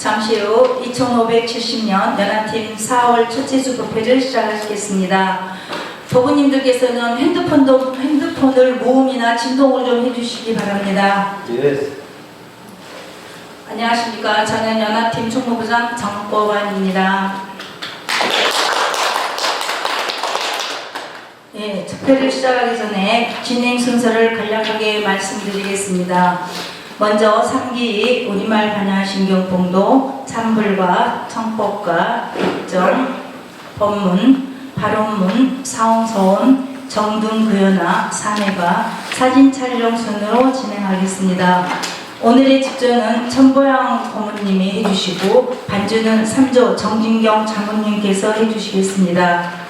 잠시 후 2570년 연합팀 4월 첫째 주 부패를 시작하겠습니다. 도부님들께서는 핸드폰을 모음이나 진동을 좀 해주시기 바랍니다. 예. 안녕하십니까. 저는 연합팀 총무부장 정법안입니다. 예, 투표를 시작하기 전에 진행 순서를 간략하게 말씀드리겠습니다. 먼저 3기 우리말 반야신경 봉도, 찬불과 청법과 입정, 법문, 발언문, 사홍서원, 정등그연화, 사내가 사진 촬영 순으로 진행하겠습니다. 오늘의 집전은 천보양 고모님이 해주시고 반주는 3조 정진경 장모님께서 해주시겠습니다.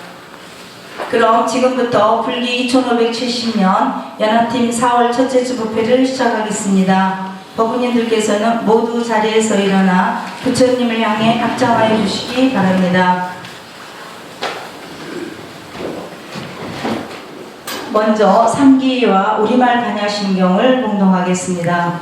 그럼 지금부터 불기 2570년 연합팀 4월 첫째 주 부패를 시작하겠습니다. 법무님들께서는 모두 자리에서 일어나 부처님을 향해 합장하여 주시기 바랍니다. 먼저 3기와 우리말 반야신경을 봉동하겠습니다.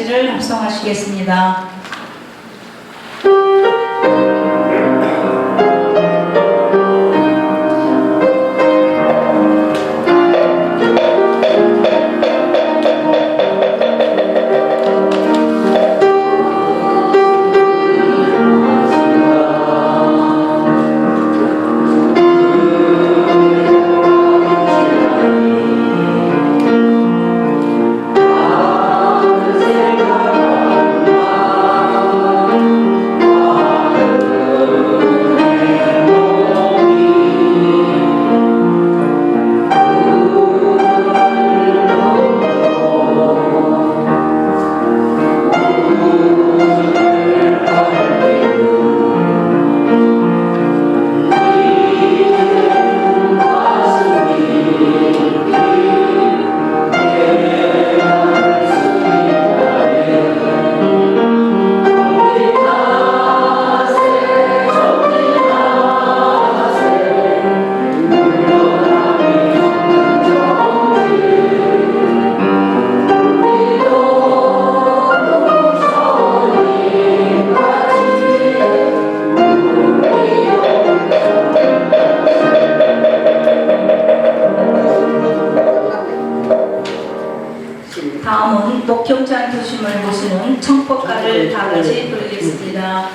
시를 합성하시겠습니다. 다음은 목격자 교심을 모시는 청법가를 다 같이 부르겠습니다.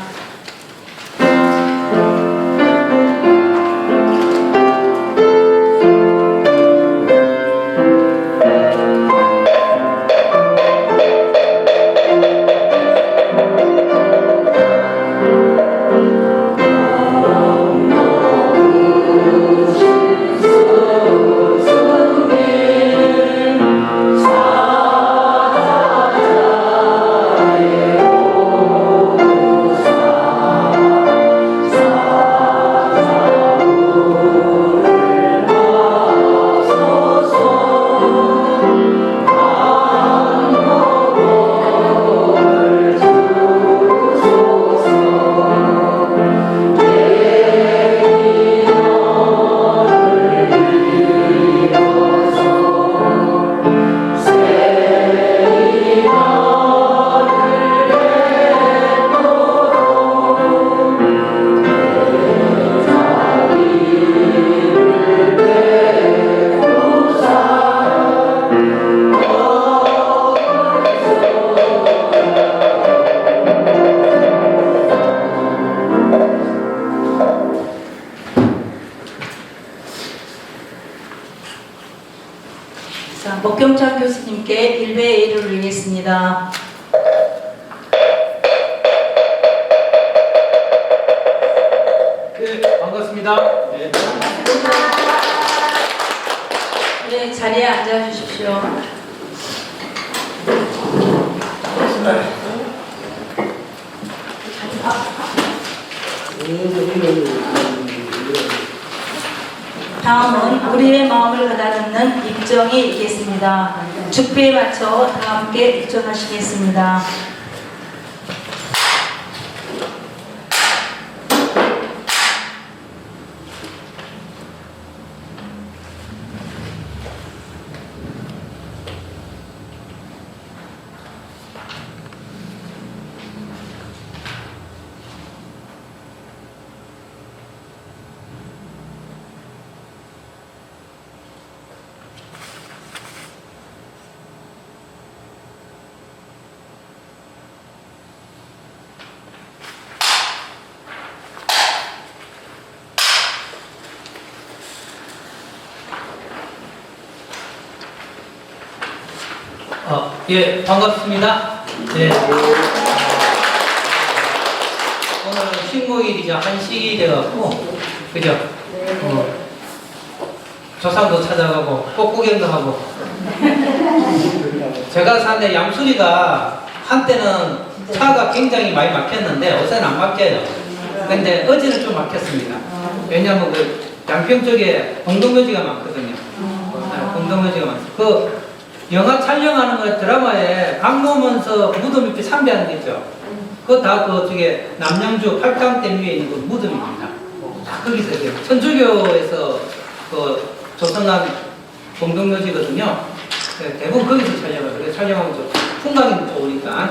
자, 목경찬 교수님께 일배의 예를 올리겠습니다. 네, 반갑습니다. 네. 네, 자리에 앉아주십시오. 다음은 우리의 마음을 가다듬는 입정이 있겠습니다. 축배에 맞춰 다 함께 입정하시겠습니다. 예, 반갑습니다. 네. 오늘은 신고일이자 한식이 돼갖고, 그죠? 조상도 찾아가고, 꽃구경도 하고. 제가 사는 양수리가 한때는 차가 굉장히 많이 막혔는데, 요새는 안 막혀요. 근데 어제는 좀 막혔습니다. 왜냐하면 그 양평 쪽에 공동묘지가 많거든요. 공동묘지가 많습니다. 영화 촬영하는 거 드라마에 강로면서 무덤 밑에 참배하는 게 있죠. 그거 다 그쪽에 남양주 팔당댐 위에 있는 그 무덤입니다. 다 거기서 이렇게 천주교에서 그 조선난 공동묘지거든요. 대부분 거기서 촬영을 해요. 촬영하면 좀 풍광이 좋으니까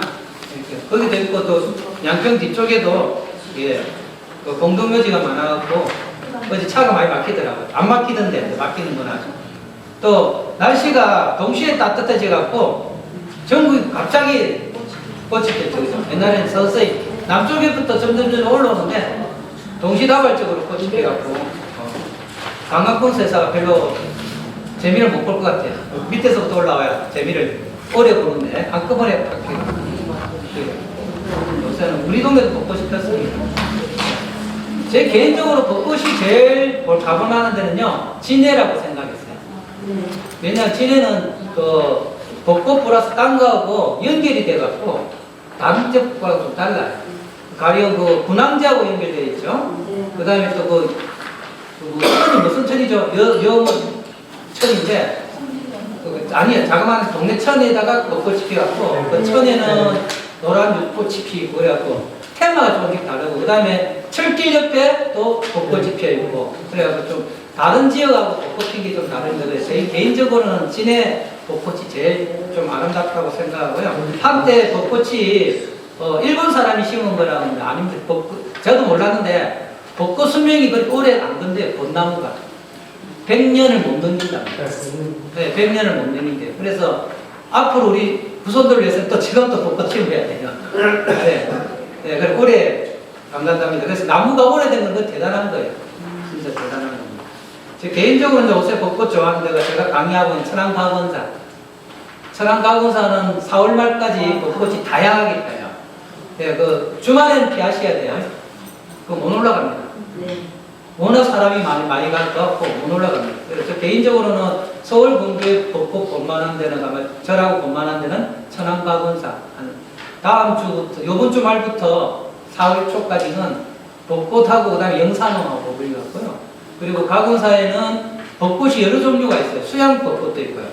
이렇게 거기도 있고 또 양평 뒤쪽에도 예, 그 공동묘지가 많아갖고 어제 차가 많이 막히더라고요. 안 막히던데 막히는 건 아주. 또 날씨가 동시에 따뜻해져갖고 전국이 갑자기 꽃이 폈죠. 그죠? 옛날에는 서서히 남쪽에부터 점점 올라오는데 동시다발적으로 꽃이 펴갖고 관광공사에서 별로 재미를 못 볼 것 같아요. 밑에서부터 올라와야 재미를 오래 보는데 한꺼번에 팍 피고 요새는 우리 동네도 벚꽃이 폈습니다. 제 개인적으로 벚꽃이 제일 가볼만한 데는요 진해라고 생각했어요. 왜냐하면 진해는 그 벚꽃 플러스 딴 거하고 연결이 돼갖고 다른 쪽과는 좀 달라요. 가령 그 군항지하고 연결되어 있죠. 그 다음에 또 천이 무슨 천이죠? 천인데 아니에요. 자그마한 동네 천에다가 벚꽃이 피갖고 그 천에는 노란 꽃이 피고 그래갖고 테마가 조금씩 다르고 그 다음에 철길 옆에 또 벚꽃이 피어있고 그래갖고 좀 다른 지역하고 벚꽃 핀 게 좀 다른데 제 개인적으로는 진해 벚꽃이 제일 좀 아름답다고 생각하고요. 한때 벚꽃이 일본 사람이 심은 거라는데 아닙니다. 저도 몰랐는데 벚꽃 수명이 그렇게 오래 안 건데 벚나무가 100년을 못 넘긴답니다. 네, 100년을 못 넘긴대요. 그래서 앞으로 우리 후손들을 위해서 또 지금 또 벚꽃 키워야 돼요. 네, 네, 그래 오래 간단답니다. 그래서 나무가 오래된 건 대단한 거예요. 진짜 대단한 겁니다. 제 개인적으로는 요새 벚꽃 좋아하는 데가 제가 강의하고 있는 천안가건사. 천안가건사는 4월 말까지 벚꽃이 다양하게 펴요. 네, 그 주말에는 피하셔야 돼요. 그거 못 올라갑니다. 네. 워낙 사람이 많이 갈 것 같고 못 올라갑니다. 그래서 개인적으로는 서울 근교에 벚꽃 볼만한 데는 가면 절하고 볼만한 데는 천안가건사. 다음 주부터 요번 주 말부터 4월 초까지는 벚꽃하고 그다음에 영산호하고 보이고요. 그리고 가건사에는 벚꽃이 여러 종류가 있어요. 수양 벚꽃도 있고요.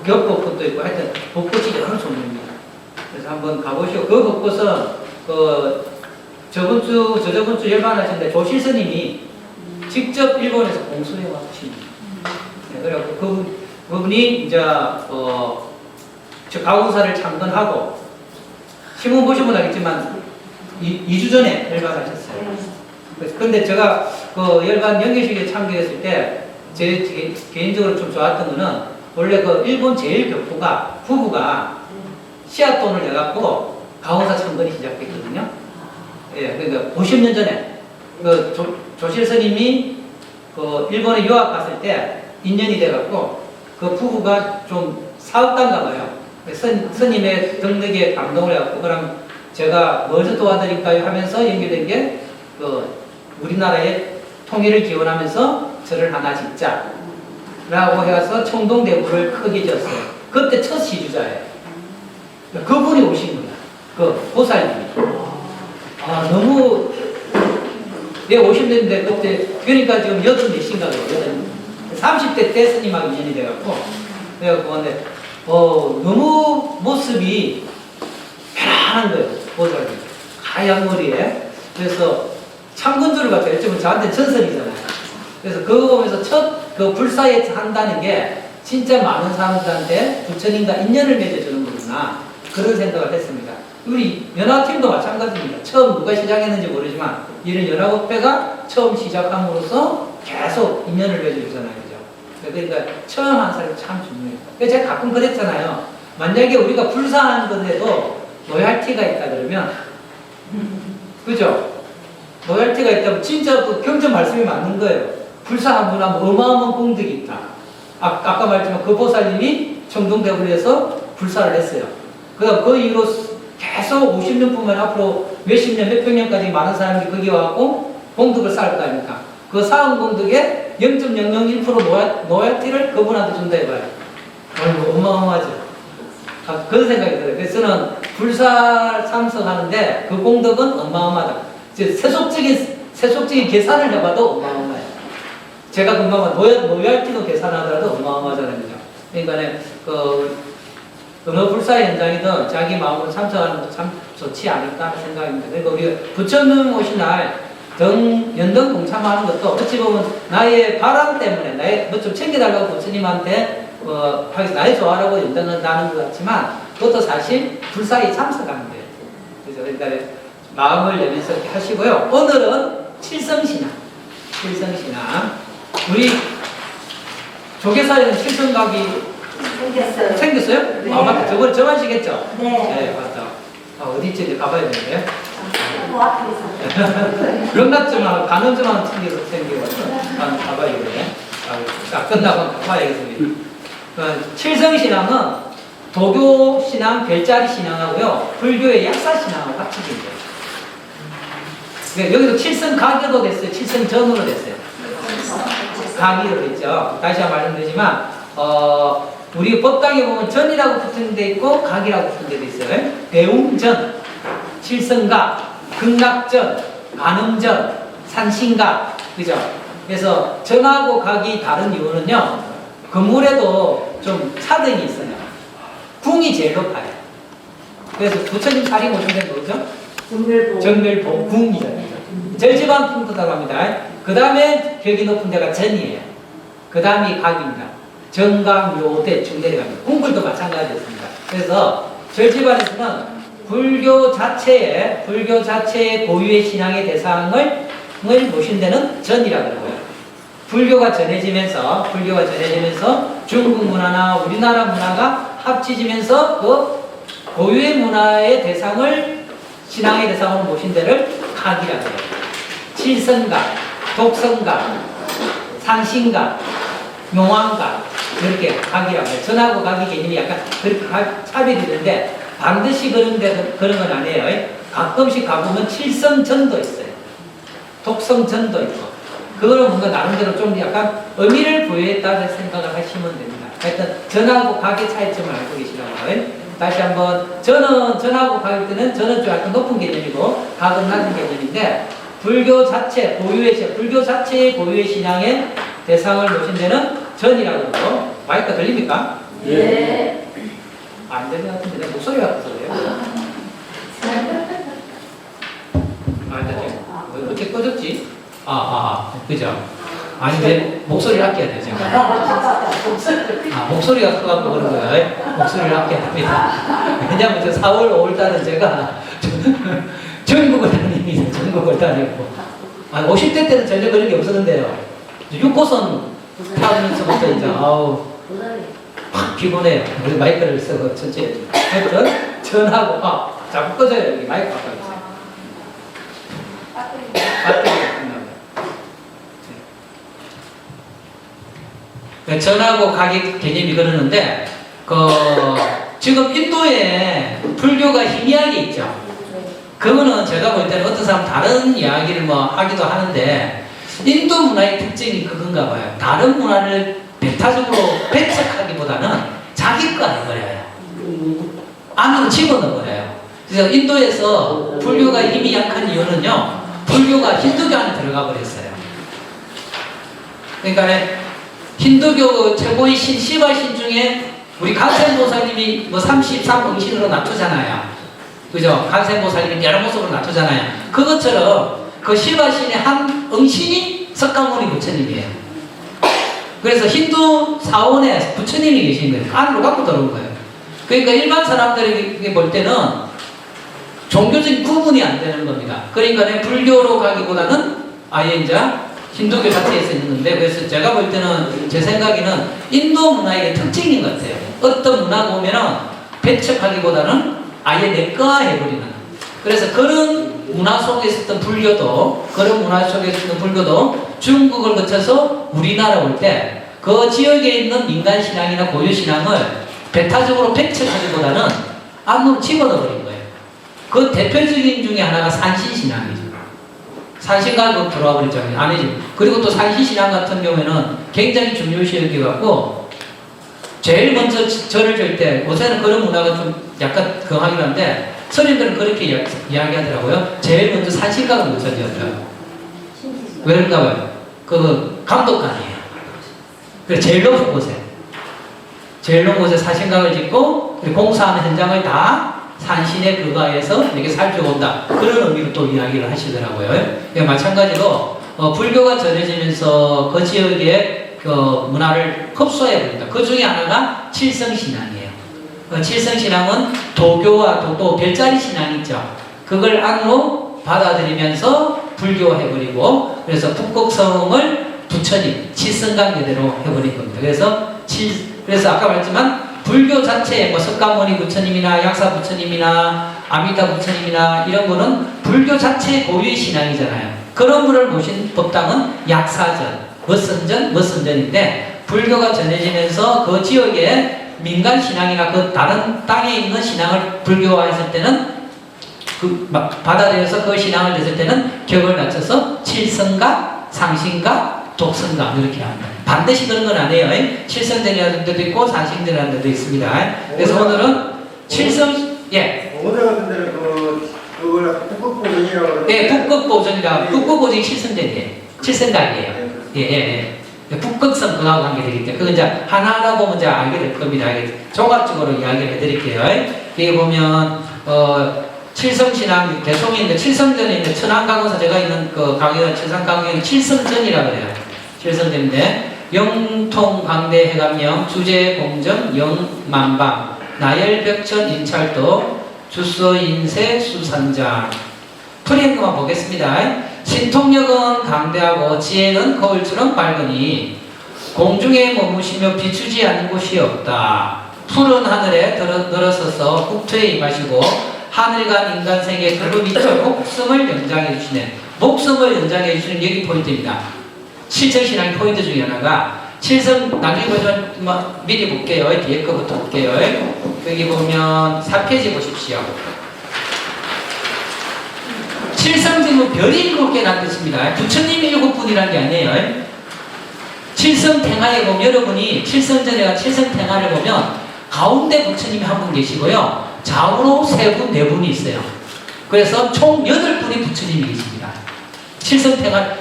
겹벚꽃도 있고 하여튼 벚꽃이 여러 종류입니다. 그래서 한번 가보시고 그 벚꽃은 저번 주 열반하신데 조실 스님이 직접 일본에서 공수해 와주십니다. 네, 그래서 그분이 이제 저 가건사를 창건하고 신문 보시면 알겠지만 2주 전에 열반하셨어요. 그런데 제가 그 열반 연계식에 참석했을 때 제 개인적으로 좀 좋았던 거는 원래 그 일본 제일교포가 부부가 씨앗돈을 내갖고 가건사 창건이 시작했거든요. 예, 그러니까 50년 전에 그 조실 스님이 그 일본에 유학 갔을 때 인연이 돼갖고 그 부부가 좀 사업가인가 봐요. 스님의 등록에 감동을 해갖고 그럼 제가 뭘 좀 도와드릴까요 하면서 연결된 게 그 우리나라의 통일을 기원하면서 절을 하나 짓자 라고 해서 청동대부를 크게 지었어요. 그때 첫 시주자예요. 그분이 오신 거야. 그 보살님이. 아, 너무, 내 50대인데 그때, 그러니까 지금 84인가 그래요. 30대 때 스님하고 인연이 돼갖고, 그래갖고, 근데, 너무 모습이 편안한 거예요. 보살이. 하얀 머리에. 그래서 참건주를 같아요. 요즘은 저한테 전설이잖아요. 그래서 그거 보면서 첫 그 불사에 한다는 게 진짜 많은 사람들한테 부처님과 인연을 맺어주는 거구나. 그런 생각을 했습니다. 우리 연합팀도 마찬가지입니다. 처음 누가 시작했는지 모르지만 이런 연합업회가 처음 시작함으로써 계속 인연을 맺어주잖아요. 그죠? 그러니까 처음 한 사람이 참 중요해요. 그래서 제가 가끔 그랬잖아요. 만약에 우리가 불사한 건데도 로얄티가 있다 그러면 그죠? 로얄티가 있다면 진짜 그 경전 말씀이 맞는 거예요. 불사한 분 하면 어마어마한功德이 있다. 아까 말했지만 그 보살님이 청동대불에서 불사를 했어요. 그다음 그 이후로 계속 50년뿐만 앞으로 몇십 년, 몇백 년까지 많은 사람들이 거기 와갖고功德을 쌓을 거 아닙니까? 그 쌓은功德의 0.001% 로얄티를 그분한테 준다 해봐요. 아이고, 어마어마하죠. 그런 생각이 들어요. 그래서 저는 불사 참석하는데 그功德은 어마어마하다. 세속적인 계산을 해봐도 어마어마해요. 제가 금방 로얄티도 계산하더라도 어마어마하잖아요. 그러니까 어느 불사 현장이든 자기 마음으로 참석하는 것도 참 좋지 않을까 하는 생각입니다. 그러니까 우리 부처님 오신 날 연등 동참하는 것도 어찌 보면 나의 바람 때문에 나의 뭐 좀 챙겨달라고 부처님한테 나의 좋아라고 연등한다는 것 같지만 그것도 사실 불사에 참석하는 거예요. 그래서 그러니까 마음을 내면서 이렇게 하시고요. 오늘은 칠성신앙. 칠성신앙. 우리 조계사에는 칠성각이 생겼어요. 생겼어요? 네. 아, 맞다. 저번에 하시겠죠? 네. 네, 맞다. 아, 어디 있지? 이제 가봐야 되는데. 그 앞에서. 명락증하고 간음증하고 생겨서 가봐야겠네. 자, 끝나고 가봐야겠습니다. 칠성신앙은 도교신앙, 별자리신앙하고요. 불교의 약사신앙하고 합치기인 거예요. 그러니까 여기도 칠성가교도 됐어요. 칠성전으로 됐어요. 가기로 됐죠. 다시 한번 말씀드리지만 우리 법당에 보면 전이라고 붙은 데 있고 각이라고 붙은 데도 있어요. 배움전, 칠성각, 극락전, 간음전, 산신각, 그죠? 그래서 전하고 각이 다른 이유는요. 건물에도 좀 차등이 있어요. 궁이 제일 높아요. 그래서 부처님 차림 오신 데는 뭐죠? 정멸보 궁이잖아요. 절지방 풍토다고 합니다. 그 다음에 벽이 높은 데가 전이에요. 그 다음이 각입니다. 정강, 묘대 쭉 내려갑니다. 궁굴도 마찬가지였습니다. 그래서 절지반에서는 불교 자체의 고유의 신앙의 대상을 모신 데는 전이라고 하고요. 불교가 전해지면서 중국 문화나 우리나라 문화가 합치지면서 그 고유의 문화의 대상을 신앙의 대상으로 모신 데를 각이라고 해요. 칠성각, 독성각, 산신각, 용왕각 이렇게 각이라고 해요. 전하고 각의 개념이 약간 그렇게 차별이 있는데 반드시 그런 건 아니에요. 가끔씩 가보면 칠성전도 있어요. 독성전도 있고 그거는 뭔가 나름대로 좀 약간 의미를 부여했다는 생각을 하시면 됩니다. 하여튼 전하고 각의 차이점을 알고 계시라고요. 다시 한번 전하고 각일 때는 전은 좀 약간 높은 개념이고 각은 낮은 개념인데 불교 자체의 고유의 신앙의 대상을 모신 데는 전이라고 하고 마이크 들립니까? 네. 안 들리는 것 같은데 내 목소리가 커서 그래요. 어떻게 꺼졌지? 그죠? 아니 내 목소리를 아껴야 돼 제가. 목소리가 커갖고 그런 거예요. 목소리를 아껴야 됩니다. 왜냐면 저 4월, 5월 달은 제가 전국을 다닙니다. 전국을 다니고. 50대 때는 전혀 그런 게 없었는데요. 6호선 타면서부터 이제 확 피곤해요. 그래서 마이크를 쓰고 천천히 하여튼 전하고 자꾸 꺼져요. 여기 마이크 아까 있어요. 배터리가 끝나면. 전하고 각의 개념이 그러는데 지금 인도에 불교가 희미하게 있죠. 그거는 제가 볼 때는 어떤 사람 다른 이야기를 하기도 하는데 인도 문화의 특징이 그건가 봐요. 다른 문화를 배타적으로 배척하기보다는 자기 거 해버려요. 안으로 집어넣어버려요. 그래서 인도에서 불교가 힘이 약한 이유는요. 불교가 힌두교 안에 들어가 버렸어요. 그러니까 힌두교 최고의 신 시바신 중에 우리 간센보살님이 33응신으로 낮추잖아요. 그죠? 간센보살님이 여러 모습으로 낮추잖아요. 그것처럼 그 시바신의 한 응신이 석가모니 부처님이에요. 그래서 힌두 사원에 부처님이 계신 거예요. 안으로 갖고 들어온 거예요. 그러니까 일반 사람들에게 볼 때는 종교적인 구분이 안 되는 겁니다. 그러니까 불교로 가기보다는 아예 이제 힌두교 자체에서 있는 건데, 그래서 제가 볼 때는 제 생각에는 인도 문화의 특징인 것 같아요. 어떤 문화가 오면은 배척하기보다는 아예 내꺼 해버리는. 그래서 그런 문화 속에 있었던 불교도, 중국을 거쳐서 우리나라 올 때 그 지역에 있는 민간 신앙이나 고유 신앙을 배타적으로 배척하기보다는 안으로 집어넣어버린 거예요. 그 대표적인 중에 하나가 산신신앙이죠. 산신과로 들어와 버렸잖아요. 아니지. 그리고 또 산신신앙 같은 경우에는 굉장히 중요시 여겨갖고 제일 먼저 절을 질 때, 요새는 그런 문화가 좀 약간 강하긴 한데 스님들은 그렇게 이야기하더라고요. 제일 먼저 산신각을 못 전지었어요. 왜 그런가 봐요. 그 감독관이에요. 그래서 제일 높은 곳에 산신각을 짓고 공사하는 현장을 다 산신의 그가에서 이렇게 살펴본다. 그런 의미로 또 이야기를 하시더라고요. 마찬가지로 불교가 전해지면서 그 지역의 그 문화를 흡수해 버린다. 그 중에 하나가 칠성신앙이에요. 칠성신앙은 도교와 또 별자리 신앙이 있죠. 그걸 안으로 받아들이면서 불교해버리고, 그래서 북극성을 부처님, 칠성강대대로 해버린 겁니다. 그래서 아까 말했지만 불교 자체에 뭐 석가모니 부처님이나 약사 부처님이나 아미타 부처님이나 이런 거는 불교 자체의 고유의 신앙이잖아요. 그런 분을 모신 법당은 약사전, 머선전인데, 불교가 전해지면서 그 지역에 민간 신앙이나 그 다른 땅에 있는 신앙을 불교화했을 때는 받아들여서 그 신앙을 냈을 때는 격을 낮춰서 칠성가, 상신가, 독성가 이렇게 합니다. 반드시 그런 건 아니에요. 칠성전이라는 데도 있고 상신전이라는 데도 있습니다. 그래서 오늘은 칠성, 예. 오늘 같은 데는 그걸 북극보전이라고 그러는데. 예, 북극보전이라, 북극보전이 칠성전이에요. 칠성각이에요. 예. 북극성 그하고 관계되기 때문에 그건 이제 하나하나 보면 이제 알게 될 겁니다. 종합적으로 이야기를 해드릴게요. 여기 보면 칠성신앙 개송인데 칠성전에 있는 천안강원사 제가 있는 그 강의는 칠성강의는 칠성전이라고 해요. 칠성전인데 영통강대 해감령 주제공정 영만방 나열벽천 인찰도 주소인세 수산장 풀이한 것만 보겠습니다. 신통력은 강대하고 지혜는 거울처럼 밝으니 공중에 머무시며 비추지 않는 곳이 없다. 푸른 하늘에 들어서서 국토에 임하시고 하늘과 인간세계에 그룹이 목숨을 연장해 주시네. 목숨을 연장해 주시는 여기 포인트입니다. 칠성신앙의 포인트 중에 하나가 칠성 나중에 보시면 미리 볼게요. 뒤에 거부터 볼게요. 여기 보면 4페이지 보십시오. 칠성지문 별이 7개라는 뜻입니다. 부처님이 7분이라는 게 아니에요. 칠성탱화에 보면 여러분이 칠성전에가 칠성탱화를 보면 가운데 부처님이 한 분 계시고요. 좌우로 3분, 4분이 있어요. 그래서 총 8분이 부처님이 계십니다.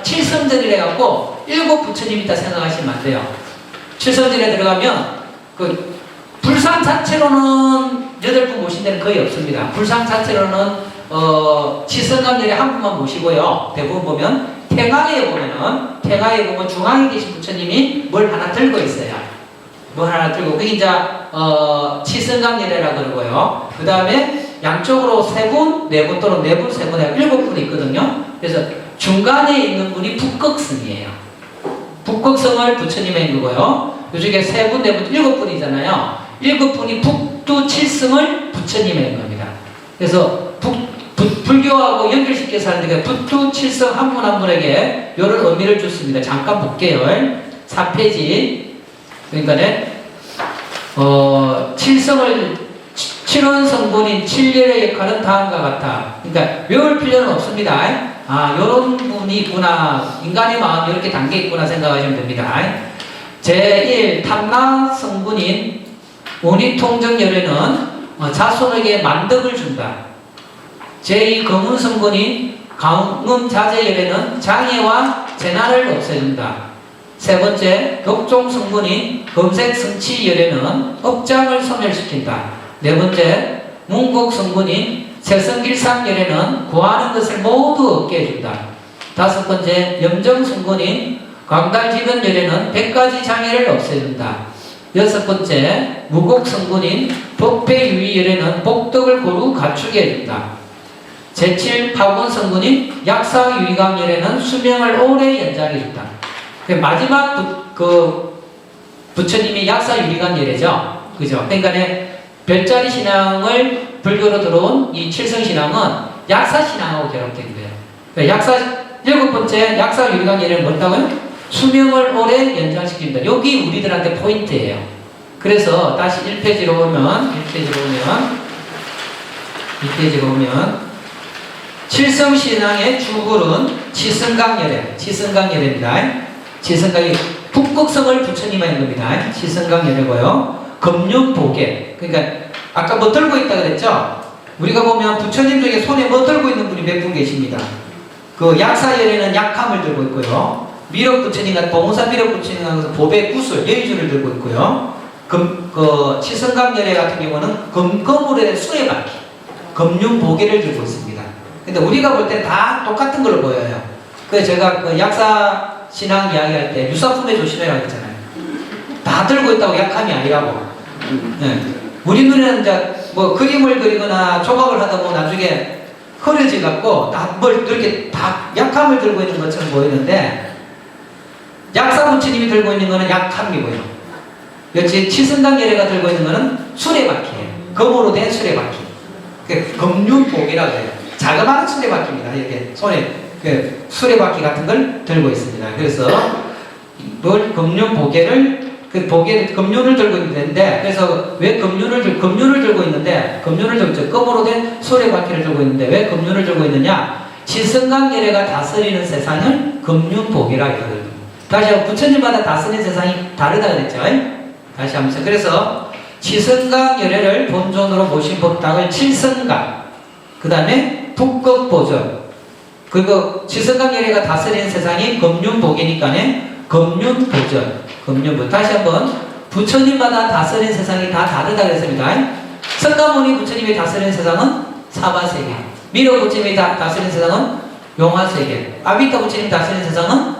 칠성전이라 해갖고 7 부처님이 있다 생각하시면 안 돼요. 칠성전에 들어가면 그 불상 자체로는 8분 모신 데는 거의 없습니다. 불상 자체로는 칠성강렬에 한 분만 모시고요. 대부분 보면 태강에 보면 중앙에 계신 부처님이 뭘 하나 들고 있어요. 그게 이제 칠성강렬이라고 그러고요. 그 다음에 양쪽으로 3분, 4분 또는 4분, 3분, 7분이 있거든요. 그래서 중간에 있는 분이 북극성이에요. 북극성을 부처님의 거고요. 요쪽에 3분, 4분, 7분이잖아요. 7분이 북두 칠성을 부처님의 겁니다. 그래서 불교하고 연결시켜서 하는데 북두 칠성 한 분 한 분에게 이런 의미를 줬습니다. 잠깐 볼게요. 4페이지. 그러니까 칠원 성분인 칠열의 역할은 다음과 같아. 그러니까 외울 필요는 없습니다. 요런 분이 있구나. 인간의 마음이 이렇게 담겨 있구나 생각하시면 됩니다. 제1 탐나 성분인 원위통정열에는 자손에게 만덕을 준다. 제2 검은 성분인 강음자재열에는 장애와 재난을 없애준다. 세 번째, 격종 성분인 검색 성치열에는 업장을 소멸시킨다. 네 번째, 문곡 성분인 세성길상열에는 구하는 것을 모두 얻게 해준다. 다섯 번째, 염정 성분인 광달지변열에는 100가지 장애를 없애준다. 여섯 번째, 무곡 성분인 법회유의열에는 복덕을 고루 갖추게 해준다. 제7 파곤 성분인 약사유의강열에는 수명을 오래 연장해준다. 마지막 부처님이 약사유의강열이죠. 그죠? 그러니까 별자리 신앙을 불교로 들어온 이 칠성신앙은 약사신앙하고 결합된 거예요. 그러니까 7번째 약사유의강열은 뭐다고요? 수명을 오래 연장시킨다. 여기 우리들한테 포인트예요. 그래서 다시 1페이지로 오면 칠성신앙의 주불은 칠성강열입니다. 칠성강이 북극성을 부처님이 한 겁니다. 칠성강열이고요. 금륜보계. 그러니까 아까 뭐 들고 있다 그랬죠? 우리가 보면 부처님 중에 손에 뭐 들고 있는 분이 몇 분 계십니다. 그 약사열에는 약함을 들고 있고요. 미륵부처님 같은 봉사 미륵부처님 같은 보배 구슬 여의주를 들고 있고요. 칠성강열애 같은 경우는 금거물에 수레바퀴 금륜보계를 들고 있습니다. 근데 우리가 볼 때 다 똑같은 걸로 보여요. 그래서 제가 그 약사 신앙 이야기할 때 유사품에 조심해라 했잖아요. 다 들고 있다고 약함이 아니라고. 네. 우리 눈에는 이제 뭐 그림을 그리거나 조각을 하다 보면 나중에 흐려져 갖고 뭘 이렇게 다 약함을 들고 있는 것처럼 보이는데 약사 부처님이 들고 있는 거는 약함이 보여요. 역시 치승강예래가 들고 있는 거는 수레바퀴예요. 금으로 된 수레바퀴. 그 금륜복이라고 해요. 자그마한 수레바퀴입니다. 이렇게 손에 그 수레바퀴 같은 걸 들고 있습니다. 그래서 뭘 금륜보개를 그 보개를 금륜을 들고 있는데 그래서 왜 금륜을 들고 있는데 금륜을 들고 금으로 된 수레바퀴를 들고 있는데 왜 금륜을 들고 있느냐? 치승강예래가 다스리는 세상을 금륜복이라고 해요. 다시 한번 부처님마다 다스리는 세상이 다르다 그랬죠. 다시 한번 그래서 치승강예래를 본존으로 모신 법당을 칠승강, 그 다음에 북극보존, 그리고 치승강예래가 다스리는 세상이 금륜복이니까는 금륜보존, 금륜보. 다시 한번 부처님마다 다스리는 세상이 다 다르다 그랬습니다. 석가모니 부처님이 다스리는 세상은 사바세계, 미로 부처님이 다스리는 세상은 용화세계, 아비타 부처님이 다스리는 세상은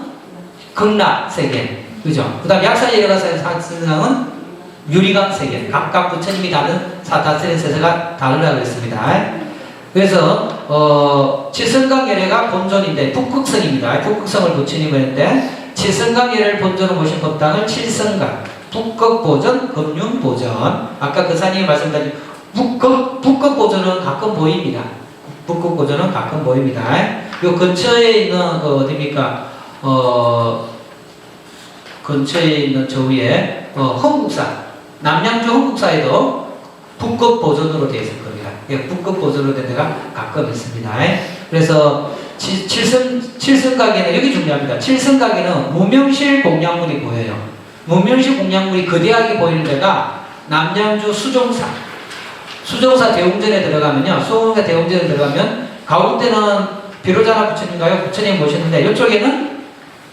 극락세계, 그죠? 그 다음 약사예래가 다스리는 세상은 유리강세계, 각각 부처님이 다스리는 세상가 다르다고 했습니다. 그래서 치승강예래가 본존인데 북극성입니다. 북극성을 부처님이 했는데 치승강예래를 본존으로 모신 법당을 칠승강, 북극보존, 금륜보존. 아까 그 사님이 말씀드린 북극보존은 가끔 보입니다. 북극보존은 가끔 보입니다. 요 근처에 있는 어디입니까? 근처에 있는 저 위에 흥국사, 남양주 흥국사에도 북극보존으로 되어 있을 겁니다. 북극보존으로 된 데가 가끔 있습니다. 그래서 칠승각에는 여기 중요합니다. 칠승각에는 무명실 공양물이 보여요. 무명실 공양물이 거대하게 보이는 데가 남양주 수종사 대웅전에 들어가면요. 수종사 대웅전에 들어가면 가운데는 비로자나 부처님가요? 부처님 모셨는데 이쪽에는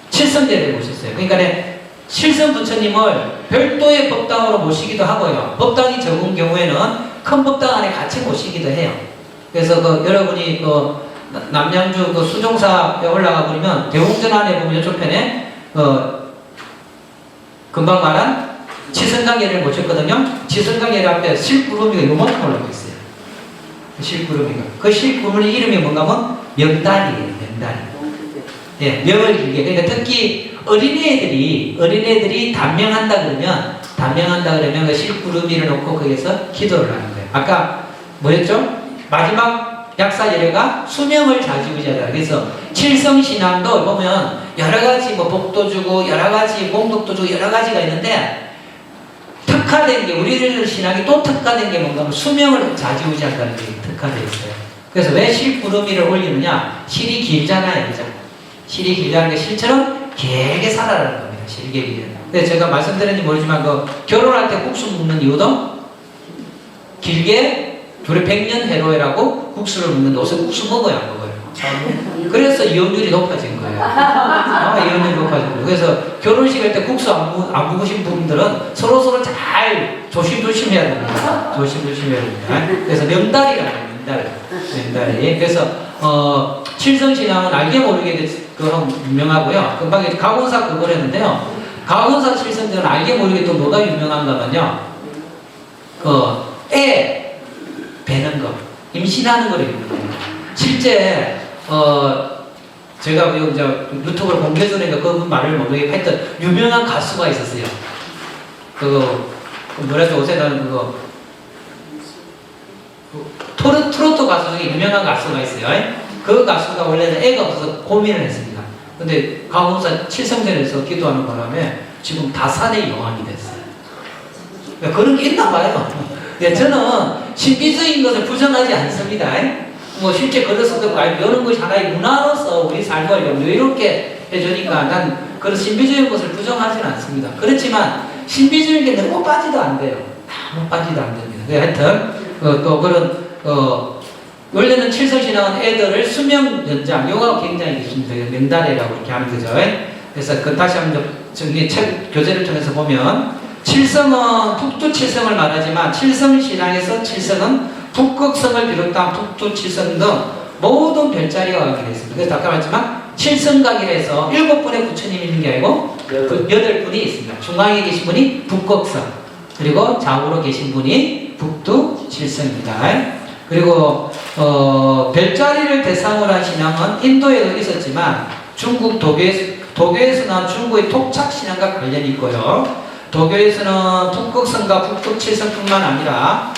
칠성제를 모셨어요. 그러니까 칠성 부처님을 별도의 법당으로 모시기도 하고요. 법당이 적은 경우에는 큰 법당 안에 같이 모시기도 해요. 그래서 여러분이 남양주 수종사에 올라가 보면 대웅전 안에 보면 이쪽 편에 금방 말한 치승강예를 모셨거든요. 치승강예를 앞에 실구름이가 요만큼 올라가 있어요. 실구름이가. 그 실구름의 이름이 뭔가 하면 명다리예요. 명다리. 예, 명을 길게. 그러니까 특히 어린애들이 단명한다 그러면 그 실구름이를 놓고 거기서 기도를 하는 거예요. 아까 뭐였죠? 마지막 약사예래가 수명을 좌지우지하다. 그래서 칠성신앙도 보면 여러 가지 뭐 복도 주고 여러 가지 공덕도 주고 여러 가지가 있는데 특화된 게 우리들 신앙이 또 특화된 게 뭔가 하면 수명을 좌지우지한다는 게 특화되어 있어요. 그래서 왜 실구름이를 올리느냐? 실이 길잖아요. 그죠? 실이 길다는 게 실처럼 길게 살아라는 겁니다. 길게 길게. 근데 제가 말씀드렸는지 모르지만 결혼할 때 국수 먹는 이유도 길게 둘이 100년 해로회라고 국수를 먹는데 어서 국수 먹어야 안 먹어요. 그래서 이혼율이 높아진 거예요. 이혼율이 높아진 거예요. 그래서 결혼식 할 때 국수 안 먹으신 분들은 서로 잘 조심조심해야 됩니다. 조심조심해야 됩니다. 그래서 명달이라고 해요. 명달이. 그래서 칠성신앙은 알게 모르게 유명하고요. 금방 가원사 그걸 했는데요. 가원사 칠성전은 알게 모르게 또 뭐가 유명한가면요. 애 배는 거, 임신하는 거를 유명해요. 실제 제가 이제 유튜브를 공개해주니까 그분 말을 모르게 하여튼 유명한 가수가 있었어요. 뭐라죠? 요새 나는 트로트 가수 중에 유명한 가수가 있어요. 그 가수가 원래는 애가 없어서 고민을 했습니다. 근데 가원사 칠성전에서 기도하는 바람에 지금 다산의 여왕이 됐어요. 그런 게 있나 봐요. 저는 신비주의인 것을 부정하지 않습니다. 뭐 실제 그래서도 이런 것이 하나의 문화로서 우리 삶을 여유롭게 해주니까 난 그런 신비주의인 것을 부정하지는 않습니다. 그렇지만 신비주의인 게 너무 빠지도 안 돼요. 너무 빠지도 안 됩니다. 하여튼 또 그런 원래는 칠성신앙은 애들을 수명 연장 요가 굉장히 있습니다. 명다래라고 이렇게 하는 거죠. 그래서 다시 한번 저기 책 교재를 통해서 보면 칠성은 북두칠성을 말하지만 칠성신앙에서 칠성은 북극성을 비롯한 북두칠성 등 모든 별자리가 가게 되어 있습니다. 그래서 아까 말했지만 칠성각이라서 7분의 부처님이 있는 게 아니고 8분이 있습니다. 중앙에 계신 분이 북극성, 그리고 좌우로 계신 분이 북두 칠성입니다. 그리고 별자리를 대상으로 한 신앙은 인도에도 있었지만 중국 도교에서는 중국의 토착 신앙과 관련이 있고요. 도교에서는 북극성과 북두 칠성뿐만 아니라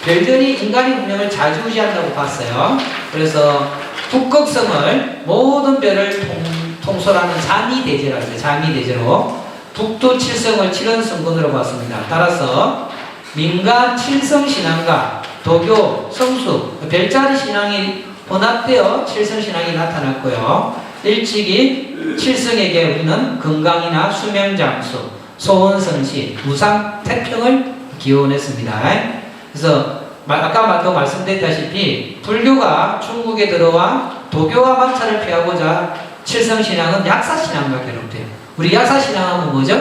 별들이 인간의 운명을 좌지우지한다고 봤어요. 그래서 북극성을 모든 별을 통솔하는 자미대제라고 해요. 자미대제로 북두 칠성을 7원 성군으로 봤습니다. 따라서 민간 칠성신앙과 도교, 성수, 별자리 신앙이 혼합되어 칠성신앙이 나타났고요. 일찍이 칠성에게 우리는 건강이나 수명장수, 소원성시, 무상태평을 기원했습니다. 그래서 아까 말씀드렸다시피 불교가 중국에 들어와 도교와 마찰을 피하고자 칠성신앙은 약사신앙과 결합돼요. 우리 약사신앙은 뭐죠?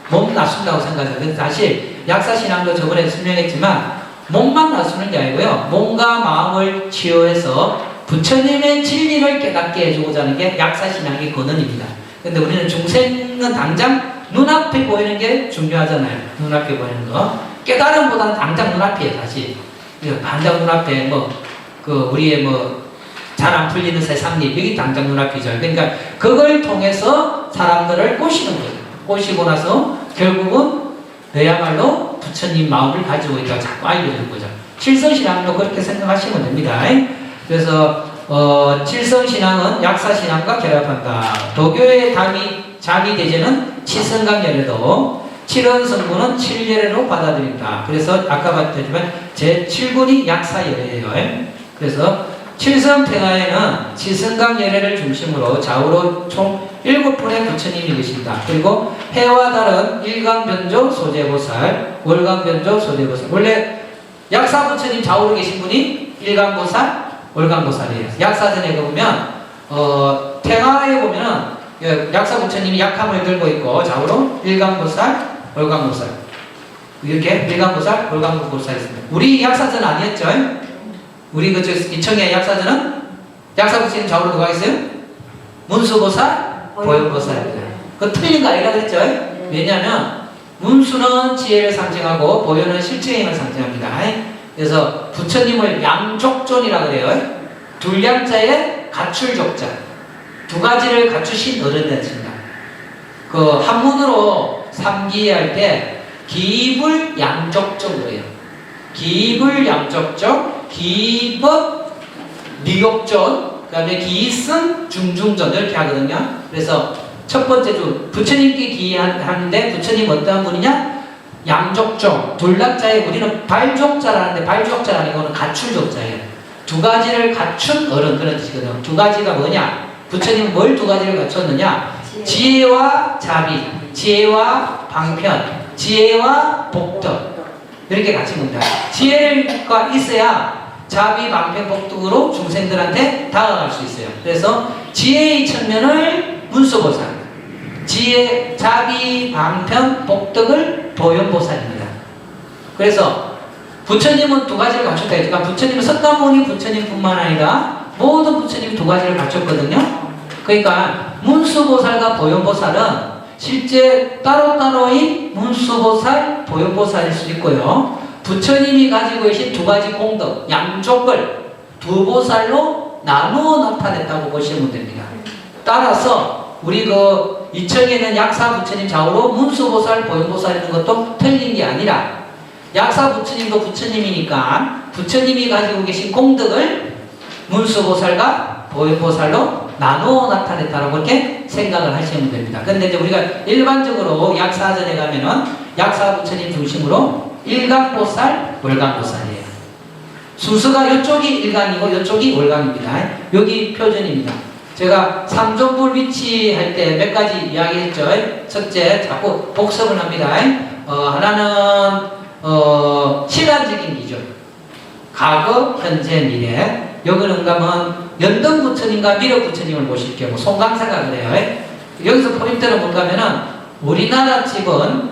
몸 낮춘다고 생각해요. 그래서 사실 약사신앙도 저번에 설명했지만 몸만 낮추는 게 아니고요. 몸과 마음을 치유해서 부처님의 진리를 깨닫게 해주고자 하는 게 약사신앙의 근원입니다. 근데 우리는 중생은 당장 눈앞에 보이는 게 중요하잖아요. 눈앞에 보이는 거. 깨달음보다는 당장 눈앞이에요, 사실. 당장 눈앞에 우리의 잘 안 풀리는 세상일, 여기 당장 눈앞이죠. 그러니까 그걸 통해서 사람들을 꼬시는 거죠. 꼬시고 나서 결국은 너야말로 부처님 마음을 가지고 있다고 자꾸 알려주는 거죠. 칠성신앙도 그렇게 생각하시면 됩니다. 그래서 칠성신앙은 약사신앙과 결합한다. 도교의 자미대제는 칠성강열애도 칠원성군은 칠열애로 받아들인다. 그래서 아까 봤지만 제7군이 약사열애예요. 그래서 칠성평화에는 칠성강열애를 중심으로 좌우로 총 7분의 부처님이 계십니다. 그리고 해와 달은 일강변조 소재보살, 월강변조 소재보살. 원래 약사부처님 좌우로 계신 분이 일강보살, 월강보살이에요. 약사전에 보면 태화에 보면은 약사부처님이 약함을 들고 있고 좌우로 일강보살, 월강보살. 이렇게 일강보살, 월강보살 있습니다. 우리 약사전 아니었죠? 우리 이청의 약사전은 약사부처님 좌우로 누가 있어요? 문수보살, 보현보살입니다. 그 틀린 거 아니라 그랬죠? 왜냐하면 문수는 지혜를 상징하고 보현은 실체의 힘을 상징합니다. 그래서 부처님을 양족존이라 그래요. 둘량자의 갖출족자. 두 가지를 갖추신 어른이었습니다. 그 한문으로 삼기할 때 기불 양족존 그래요. 기불 양족존, 기법 미욕존, 그 다음에 기승 중중존 이렇게 하거든요. 그래서 첫 번째 주 부처님께 기하는데 부처님 어떠한 분이냐? 양족종, 둘락자에 우리는 발족자라는데 발족자라는 거는 갖출족자예요. 두 가지를 갖춘 어른 그런 뜻이거든요. 두 가지가 뭐냐? 부처님은 뭘 두 가지를 갖췄느냐? 지혜와 자비, 지혜와 방편, 지혜와 복덕 이렇게 갖춘 겁니다. 지혜가 있어야 자비, 방편, 복덕으로 중생들한테 다가갈 수 있어요. 그래서 지혜의 측면을 문수보살, 지혜, 자비, 방편, 복덕을 보현보살입니다. 그래서 부처님은 두 가지를 갖췄다 했지만 부처님은 석가모니 부처님뿐만 아니라 모든 부처님이 두 가지를 갖췄거든요. 그러니까 문수보살과 보현보살은 실제 따로따로인 문수보살, 보현보살일 수 있고요. 부처님이 가지고 계신 두 가지 공덕, 양족을 두 보살로 나누어 나타냈다고 보시면 됩니다. 따라서 우리 이청에는 약사 부처님 좌우로 문수보살, 보현보살 있는 것도 틀린 게 아니라 약사 부처님도 부처님이니까 부처님이 가지고 계신 공덕을 문수보살과 보현보살로 나누어 나타냈다라고 이렇게 생각을 하시면 됩니다. 근데 이제 우리가 일반적으로 약사전에 가면은 약사 부처님 중심으로 일강보살, 월강보살이에요. 순서가 이쪽이 일강이고 이쪽이 월강입니다. 여기 표준입니다. 제가 삼존불 위치할 때 몇 가지 이야기했죠. 첫째, 자꾸 복습을 합니다. 하나는 시간적인 기준, 과거, 현재, 미래. 여기는 가면 연등 부처님과 미륵 부처님을 모실 경우 송강사가 그래요. 여기서 포인트는 뭔가 하면은 우리나라 집은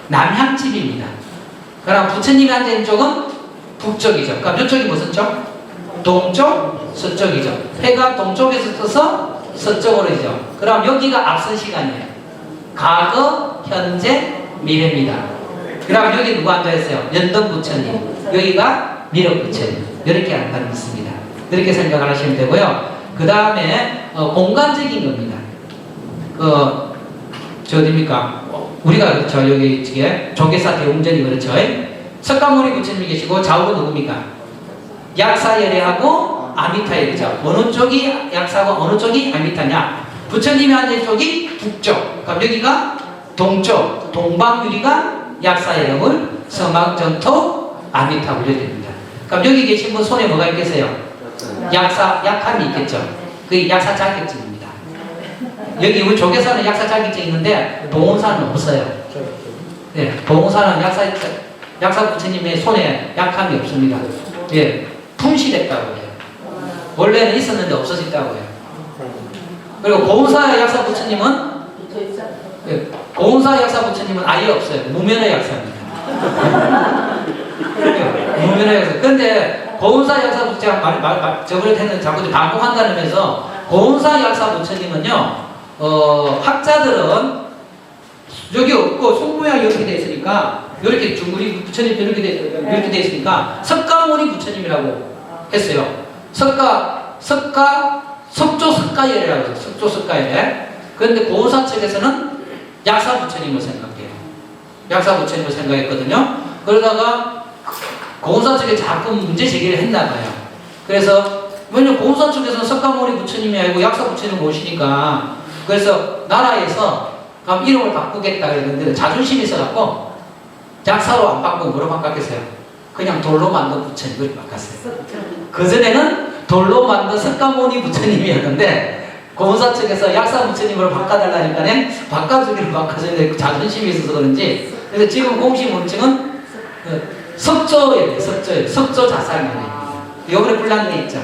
남향집입니다. 그럼 부처님이 앉아있는 쪽은 북쪽이죠. 그럼 이쪽이 무슨 쪽? 동쪽, 서쪽이죠. 해가 동쪽에서 떠서 서쪽으로이죠. 그럼 여기가 앞선 시간이에요. 과거, 현재, 미래입니다. 그 다음 여기 누가 앉아있어요? 연덕 부처님. 여기가 미륵 부처님. 이렇게 앉아 있습니다. 이렇게 생각을 하시면 되고요. 그 다음에 공간적인 겁니다. 저 어딥니까? 우리가 그렇죠. 여기 조계사 대웅전이 그렇죠. 석가모니 부처님이 계시고 좌우로 누굽니까? 약사열애하고 아미타열이죠. 어느 쪽이 약사고 어느 쪽이 아미타냐? 부처님이 앉은 쪽이 북쪽. 그럼 여기가 동쪽. 동방유리가 약사열애물, 서막전토, 아미타 분류됩니다. 그럼 여기 계신 분 손에 뭐가 있겠어요? 약함이 있겠죠. 그게 약사 자격증입니다. 여기 우리 조계사는 약사 자격증이 있는데 봉사는 없어요. 네, 봉사는 약사 부처님의 손에 약함이 없습니다. 예, 품실했다고 해요. 원래는 있었는데 없어졌다고 해요. 그리고 고운사 약사 부처님은 예, 고운사 약사 부처님은 아예 없어요. 무면허 약사입니다. 무면허 약사. 근데 고운사 약사 부처님 저번에 했는데 자꾸 반복한다면서 고운사 약사 부처님은요, 학자들은 여기 없고 손모양이 이렇게 되어 있으니까 이렇게 중구리 부처님 이렇게 돼 있으니까 석가모니 부처님이라고 했어요. 석조 석가열이라고 해요. 석조 석가열. 그런데 고운사 측에서는 약사 부처님을 생각해요. 약사 부처님을 생각했거든요. 그러다가 고운사 측에 자꾸 문제 제기를 했나 봐요. 그래서 왜냐면 고운사 측에서는 석가모니 부처님이 아니고 약사 부처님을 모시니까 그래서 나라에서 그럼 이름을 바꾸겠다 그랬는데 자존심이 있어갖고 약사로 안 바꾸고 뭐로 바꿨겠어요? 그냥 돌로 만든 부처님을 바꿨어요. 그전에는 돌로 만든 석가모니 부처님이었는데 고운사 측에서 약사 부처님으로 바꿔달라니까 바꿔주기로 바꿔주는데 자존심이 있어서 그런지 그래서 지금 공식 문칭은 석조예요. 석조 자살입니다. 요번에 불란데 있죠.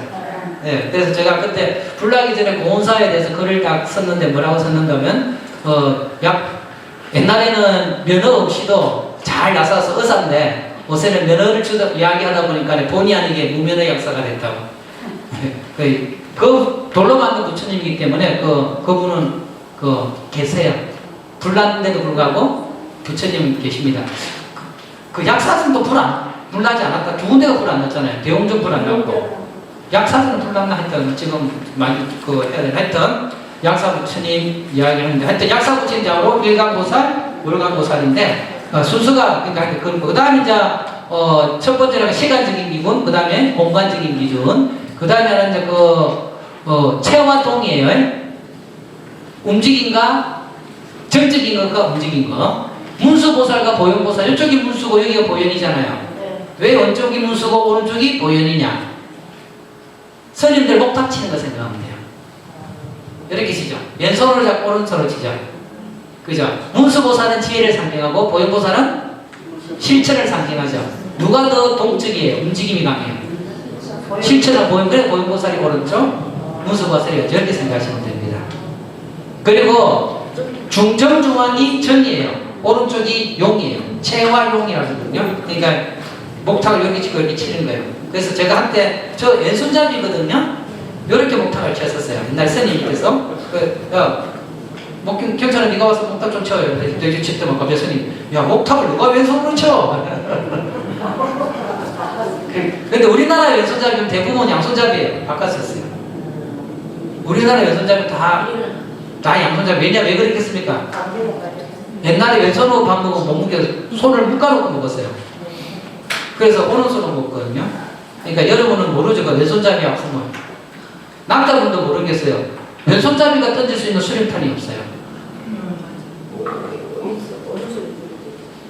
네, 그래서 제가 그때 불나기 전에 고운사에 대해서 글을 딱 썼는데 뭐라고 썼는가 하면 옛날에는 면허 없이도 잘 나서서 의사인데 요새는 면허를 이야기하다 보니까 본의 아니게 무면허 약사가 됐다고. 그 돌로 만든 부처님이기 때문에 그분은 계세요. 불났는데도 불구하고 부처님 계십니다. 그 약사들도 불나지 않았다. 두 군데가 불 안 났잖아요. 대웅전 불 안 났고 약사들은 불났나 하여튼 지금 많이 하여튼 약사 부처님 이야기를 했는데 하여튼 약사 부처님 자로 일간보살, 물간보살인데 순수가 그러니까 그 다음에 이제 첫 번째는 시간적인 기준, 그 다음에 공간적인 기준, 그 다음에는 이제 체와 동이에요. 움직임과 정적인 것과 움직인 거. 문수보살과 보현보살, 이쪽이 문수고 여기가 보현이잖아요. 왜 왼쪽이 문수고 오른쪽이 보현이냐? 스님들 목탁 치는 거 생각하면 돼요. 이렇게 치죠. 왼손으로 잡고 오른손으로 치죠. 그죠? 문수보살은 지혜를 상징하고 보현보살은 실천을 상징하죠. 누가 더 동적이에요? 움직임이 강해요. 실천은 보현보살이 오른쪽, 문수보살이 왼쪽 이렇게 생각하시면 됩니다. 그리고 중정중앙이 정이에요. 오른쪽이 용이에요. 체화용이라고 하거든요. 그러니까 목탁을 이렇게 치고 이렇게 치는 거예요. 그래서 제가 한때 저 왼손잡이거든요. 이렇게 목탁을 쳤었어요. 옛날 스님께서 경찰은 네가 와서 목탁 좀 쳐요. 돼지 쳤더만 갑자기 스님, 야 목탁을 누가 왼손으로 쳐? 근데 우리나라 왼손잡이는 대부분 양손잡이에요. 바꿨었어요. 우리나라 왼손잡이 다 양손잡이. 왜 그랬겠습니까? 옛날에 왼손으로 밥 먹으면 못 먹게 손을 묶어놓고 먹었어요. 그래서 오른손으로 먹거든요. 그러니까 여러분은 모르죠. 왼손잡이 아픔을. 남자분도 모르겠어요. 왼손잡이가 던질 수 있는 수림탄이 없어요.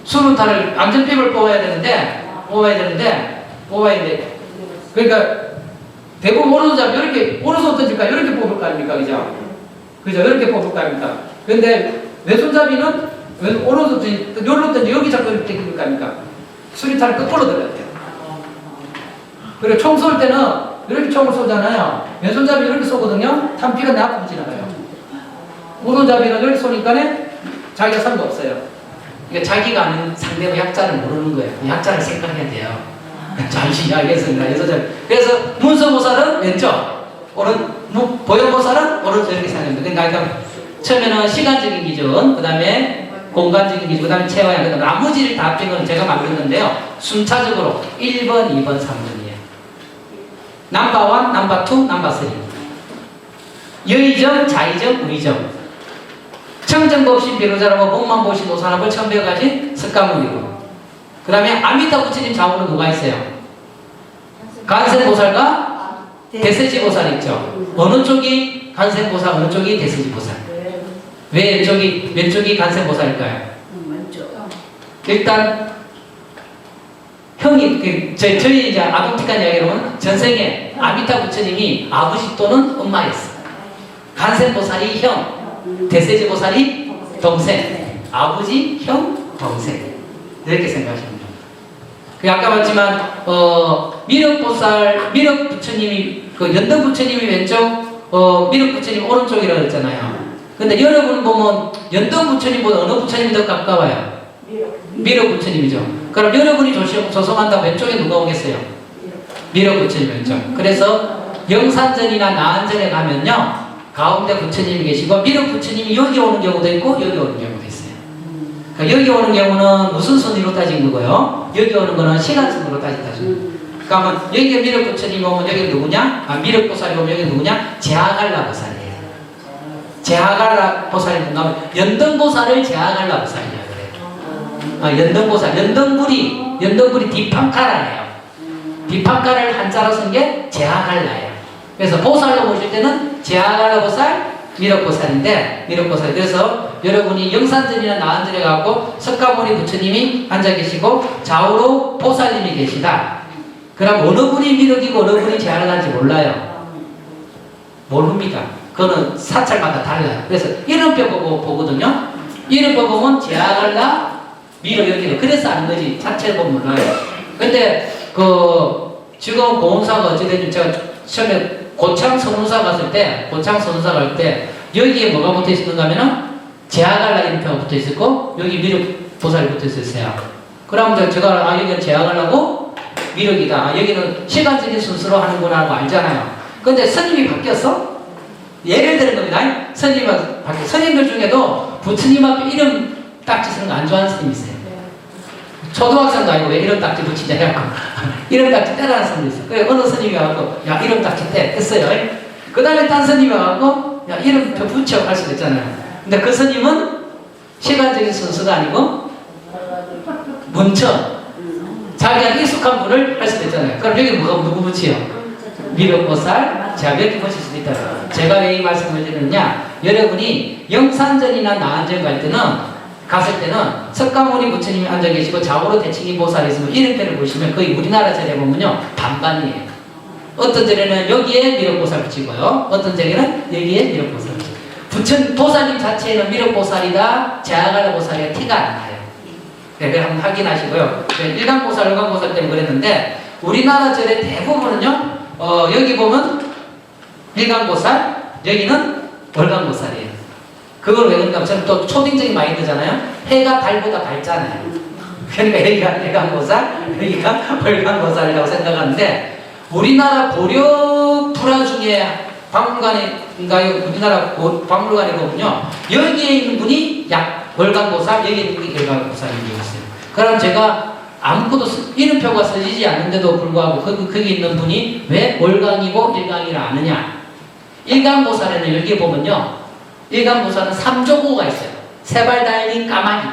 수림탄을 안전핀을 뽑아야 되는데 그러니까 대부분 오른손잡이 이렇게 오른손 던질까 이렇게 뽑을 거 아닙니까? 그죠? 이렇게 뽑을 거 아닙니까? 근데 왼손잡이는 오른손 던지 요로 던지 여기 잡고 이렇게 던질 거 아닙니까? 수리탄을 거꾸로 들어야 돼요. 그리고 총 쏠 때는 이렇게 총을 쏘잖아요. 왼손잡이 이렇게 쏘거든요. 탄피가 내 앞으로 지나가요. 오른손잡이는 이렇게 쏘니까 자기가 상관 없어요. 그러니까 자기가 아는 상대의 약자를 모르는 거예요. 약자를 생각해야 돼요. 잠시 이야기했습니다. 그래서 문서보살은 왼쪽, 보현보살은 오른쪽 이렇게 생각합니다. 그러니까 처음에는 시간적인 기준, 그 다음에 공간적인 기준, 그 다음에 체화양, 그 다음에 나머지를 다 합친 건 제가 만들었는데요. 순차적으로 1번, 2번, 3번이에요. 넘버 1, 넘버 2, 넘버 3. 여의정, 자의정, 우의정. 청정법신 비로자라고 목만 보신 노사람을 처음 배워가진 석가모니고. 그 다음에 아미타 부처님 좌우로 누가 있어요? 간센보살과 대세지보살 있죠. 어느 쪽이 간센보살, 어느 쪽이 대세지보살? 왜 왼쪽이 간센보살일까요? 일단 형이 저희 이제 아동틱한 이야기로는 전생에 아미타 부처님이 아버지 또는 엄마였어. 간센보살이 형, 대세지보살이 동생. 아버지, 형, 동생. 이렇게 생각하시면 됩니다. 아까 봤지만 미륵 부처님이 그 연등 부처님이 왼쪽, 미륵 부처님 오른쪽이라고 했잖아요. 근데 여러분 보면 연등 부처님보다 어느 부처님이 더 가까워요? 미륵 부처님이죠. 그럼 여러분이 조성한다고 왼쪽에 누가 오겠어요? 미륵 부처님 왼쪽. 그래서 영산전이나 나안전에 가면요, 가운데 부처님이 계시고 미륵 부처님이 여기 오는 경우도 있고 여기 오는 경우도 있어요. 그러니까 여기 오는 경우는 무슨 순위로 따진 거고요? 여기 오는 거는 시간 순으로 따진다. 그러면 여기 미륵 부처님이 오면 여기 누구냐? 미륵 보살이 오면 여기 누구냐? 제하갈라 보살이에요. 제하갈라 보살이 누구냐면 연등보살을 제하갈라 보살이라고 그래요. 연등불이 디팡카라예요. 디팡카를 한자로 쓴 게 제하갈라예요. 그래서 보살로 보실 때는 제하갈라 보살, 미륵 보살인데, 미륵 보살. 그래서 여러분이 영산전이나 나안전에 가고 석가모니 부처님이 앉아 계시고 좌우로 보살님이 계시다. 그럼 어느 분이 미륵이고 어느 분이 제하갈라인지 몰라요. 모릅니다. 그거는 사찰마다 달라요. 그래서 이름표 보고 보거든요. 이름표 보면 제하갈라, 미륵 이렇게. 그래서 아는 거지. 자체를 보면 몰라요. 근데 지금 고은사가 어찌됐든 제가 처음에 고창 선운사 갔을 때, 여기에 뭐가 붙어 있었는가 하면은 제하갈라 이름표가 붙어 있었고, 여기 미륵 보살이 붙어 있었어요. 그러면 제가, 여기는 제하갈라고 미륵이다. 여기는 시간적인 순서로 하는구나 하고 알잖아요. 근데 스님이 바뀌었어? 예를 들은 겁니다. 스님이 바뀌었어. 스님들 중에도 부처님 앞에 이름 딱지 쓰는 거 안 좋아하는 스님이 있어요. 초등학생도 아니고 왜 이름 딱지 붙이냐 해갖고 이름 딱지 떼라는 스님이 있어요. 그래 어느 스님이 와갖고 야 이름 딱지 떼 했어요. 그 다음에 딴 스님이 와갖고 야 이름표 붙여 할 수도 있잖아요. 근데 그 스님은 시간적인 순서가 아니고 문천 자기가 익숙한 분을 할 수도 있잖아요. 그럼 여기 누구 붙이요? 미륵보살, 제가 몇 개 붙일 수도 있다. 제가 왜 이 말씀을 드리느냐, 여러분이 영산전이나 나안전 갔을 때는 석가모니 부처님이 앉아 계시고 좌우로 대칭이 보살이 있으면 이름표를 보시면 거의 우리나라 절에 보면요 반반이에요. 어떤 절에는 여기에 미륵보살 붙이고요, 어떤 절에는 여기에 미륵보살 붙이고. 보살님 자체는 미륵보살이다 제하갈라 보살이다 티가 안 나요. 네, 한번 확인하시고요. 일간보살, 을간보살 때문에 그랬는데 우리나라 절의 대부분은요, 여기 보면 일간보살, 여기는 월간보살이에요. 그걸 왜 그런가 하면 저는 또 초딩적인 마인드잖아요. 해가 달보다 밝잖아요. 그러니까 여기가 일간보살, 여기가 월간보살이라고 생각하는데, 우리나라 고려 불화 중에 박물관인가요? 우리나라 박물관에 보면요, 여기에 있는 분이 월간보살, 여기에 있는 분이 일간보살이 있어요. 그럼 제가 아무것도 이름표가 써지지 않는데도 불구하고 거기 있는 분이 왜 월강이고 일강이라 아느냐? 일강보살에는 여기 보면요, 일강보살은 3조고가 있어요. 세 발 달린 까마귀.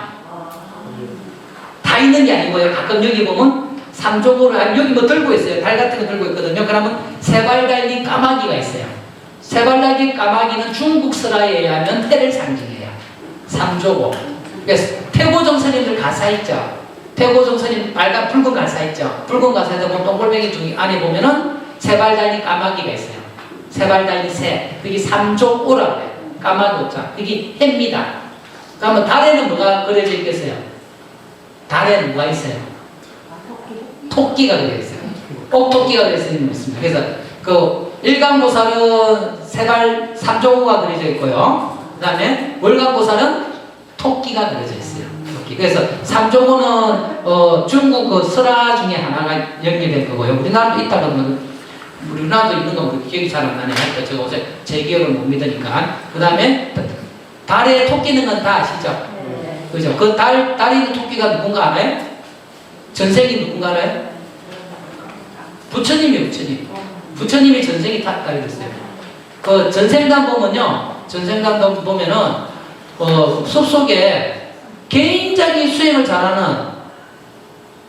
다 있는 게 아니고요. 가끔 여기 보면 3조고를 여기 뭐 들고 있어요. 달 같은 거 들고 있거든요. 그러면 세 발 달린 까마귀가 있어요. 세 발 달린 까마귀는 중국 설화에 의하면 태를 상징해요. 3조고. 그래서 태고종 스님들 가사 있죠. 태고종 스님 빨간 붉은 가사 있죠. 붉은 가사에도 보면 동글뱅이 중에 안에 보면은 세 발 달린 까마귀가 있어요. 세 발 달린 새. 그게 3조고라고 해요. 까마귀 오자. 이게 해입니다. 그러면 달에는 뭐가 그려져 있겠어요? 달에는 뭐가 있어요? 토끼가 그려져 있어요. 꼭 토끼가 그려져 있는 거 있습니다. 그래서 일간보살은 세발 3조고가 그려져 있고요. 그 다음에 월간보살은 토끼가 그려져 있어요. 토끼. 그래서 3조고는 중국 설화 중에 하나가 연결된 거고요. 우리나라도 있다 그러면 우리나라도 있는 거 기억이 잘 안 나네요. 제가 어제 제 기억을 못 믿으니까. 그 다음에 달에 토끼는 건 다 아시죠? 그죠? 그 달에 있는 토끼가 누군가 알아요? 전생이 누군가 알아요? 부처님이요, 부처님. 부처님이 전생이 달이 됐어요. 그 전생단 보면요, 전생단 보면은 숲속에 굉장히 수행을 잘하는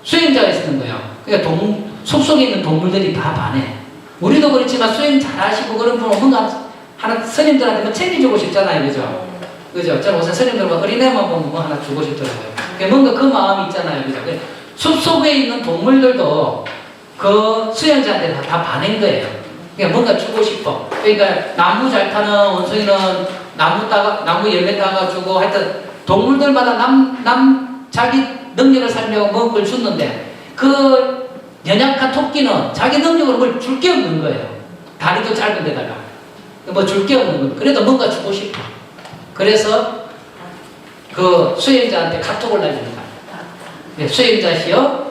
수행자가 있는 거예요. 그러니까 숲속에 있는 동물들이 다 반해. 우리도 그렇지만 수행 잘하시고 그런 분은 뭔가 하나 스님들한테 뭐 챙겨주고 싶잖아요, 그죠? 그죠? 저는 우선 스님들 어린애만 보면 뭐 하나 주고 싶더라고요. 그러니까 뭔가 그 마음이 있잖아요, 그죠? 숲속에 있는 동물들도 그 수행자한테 다 반한 거예요. 그러니까 뭔가 주고 싶어. 그러니까 나무 잘 타는 원숭이는 나무 열매 따가주고 하여튼 동물들마다 자기 능력을 살려고 먹을 걸 줬는데 그 연약한 토끼는 자기 능력으로 뭘 줄 게 없는 거예요. 다리도 짧은 데다가 뭐 줄 게 없는 거예요. 그래도 뭔가 주고 싶어. 그래서 그 수행자한테 카톡을 날립니다. 네, 수행자시여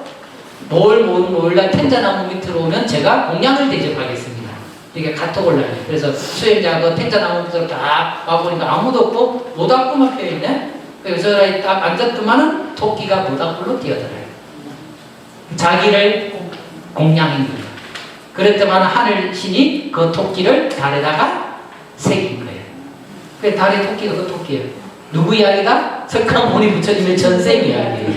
몰라 텐자나무 밑으로 오면 제가 공양을 대접하겠습니다. 이게 카톡을 날려요. 그래서 수행자가 텐자나무 밑으로 딱 와보니까 아무도 없고 모닥불만 펴있네. 그래서 딱 앉았더만은 토끼가 모닥불로 뛰어들어요. 자기를 공양한 거예요. 그랬더만 하늘신이 그 토끼를 달에다가 새긴 거예요. 그 달의 토끼가 그 토끼예요. 누구 이야기다? 석가모니 부처님의 전생 이야기예요.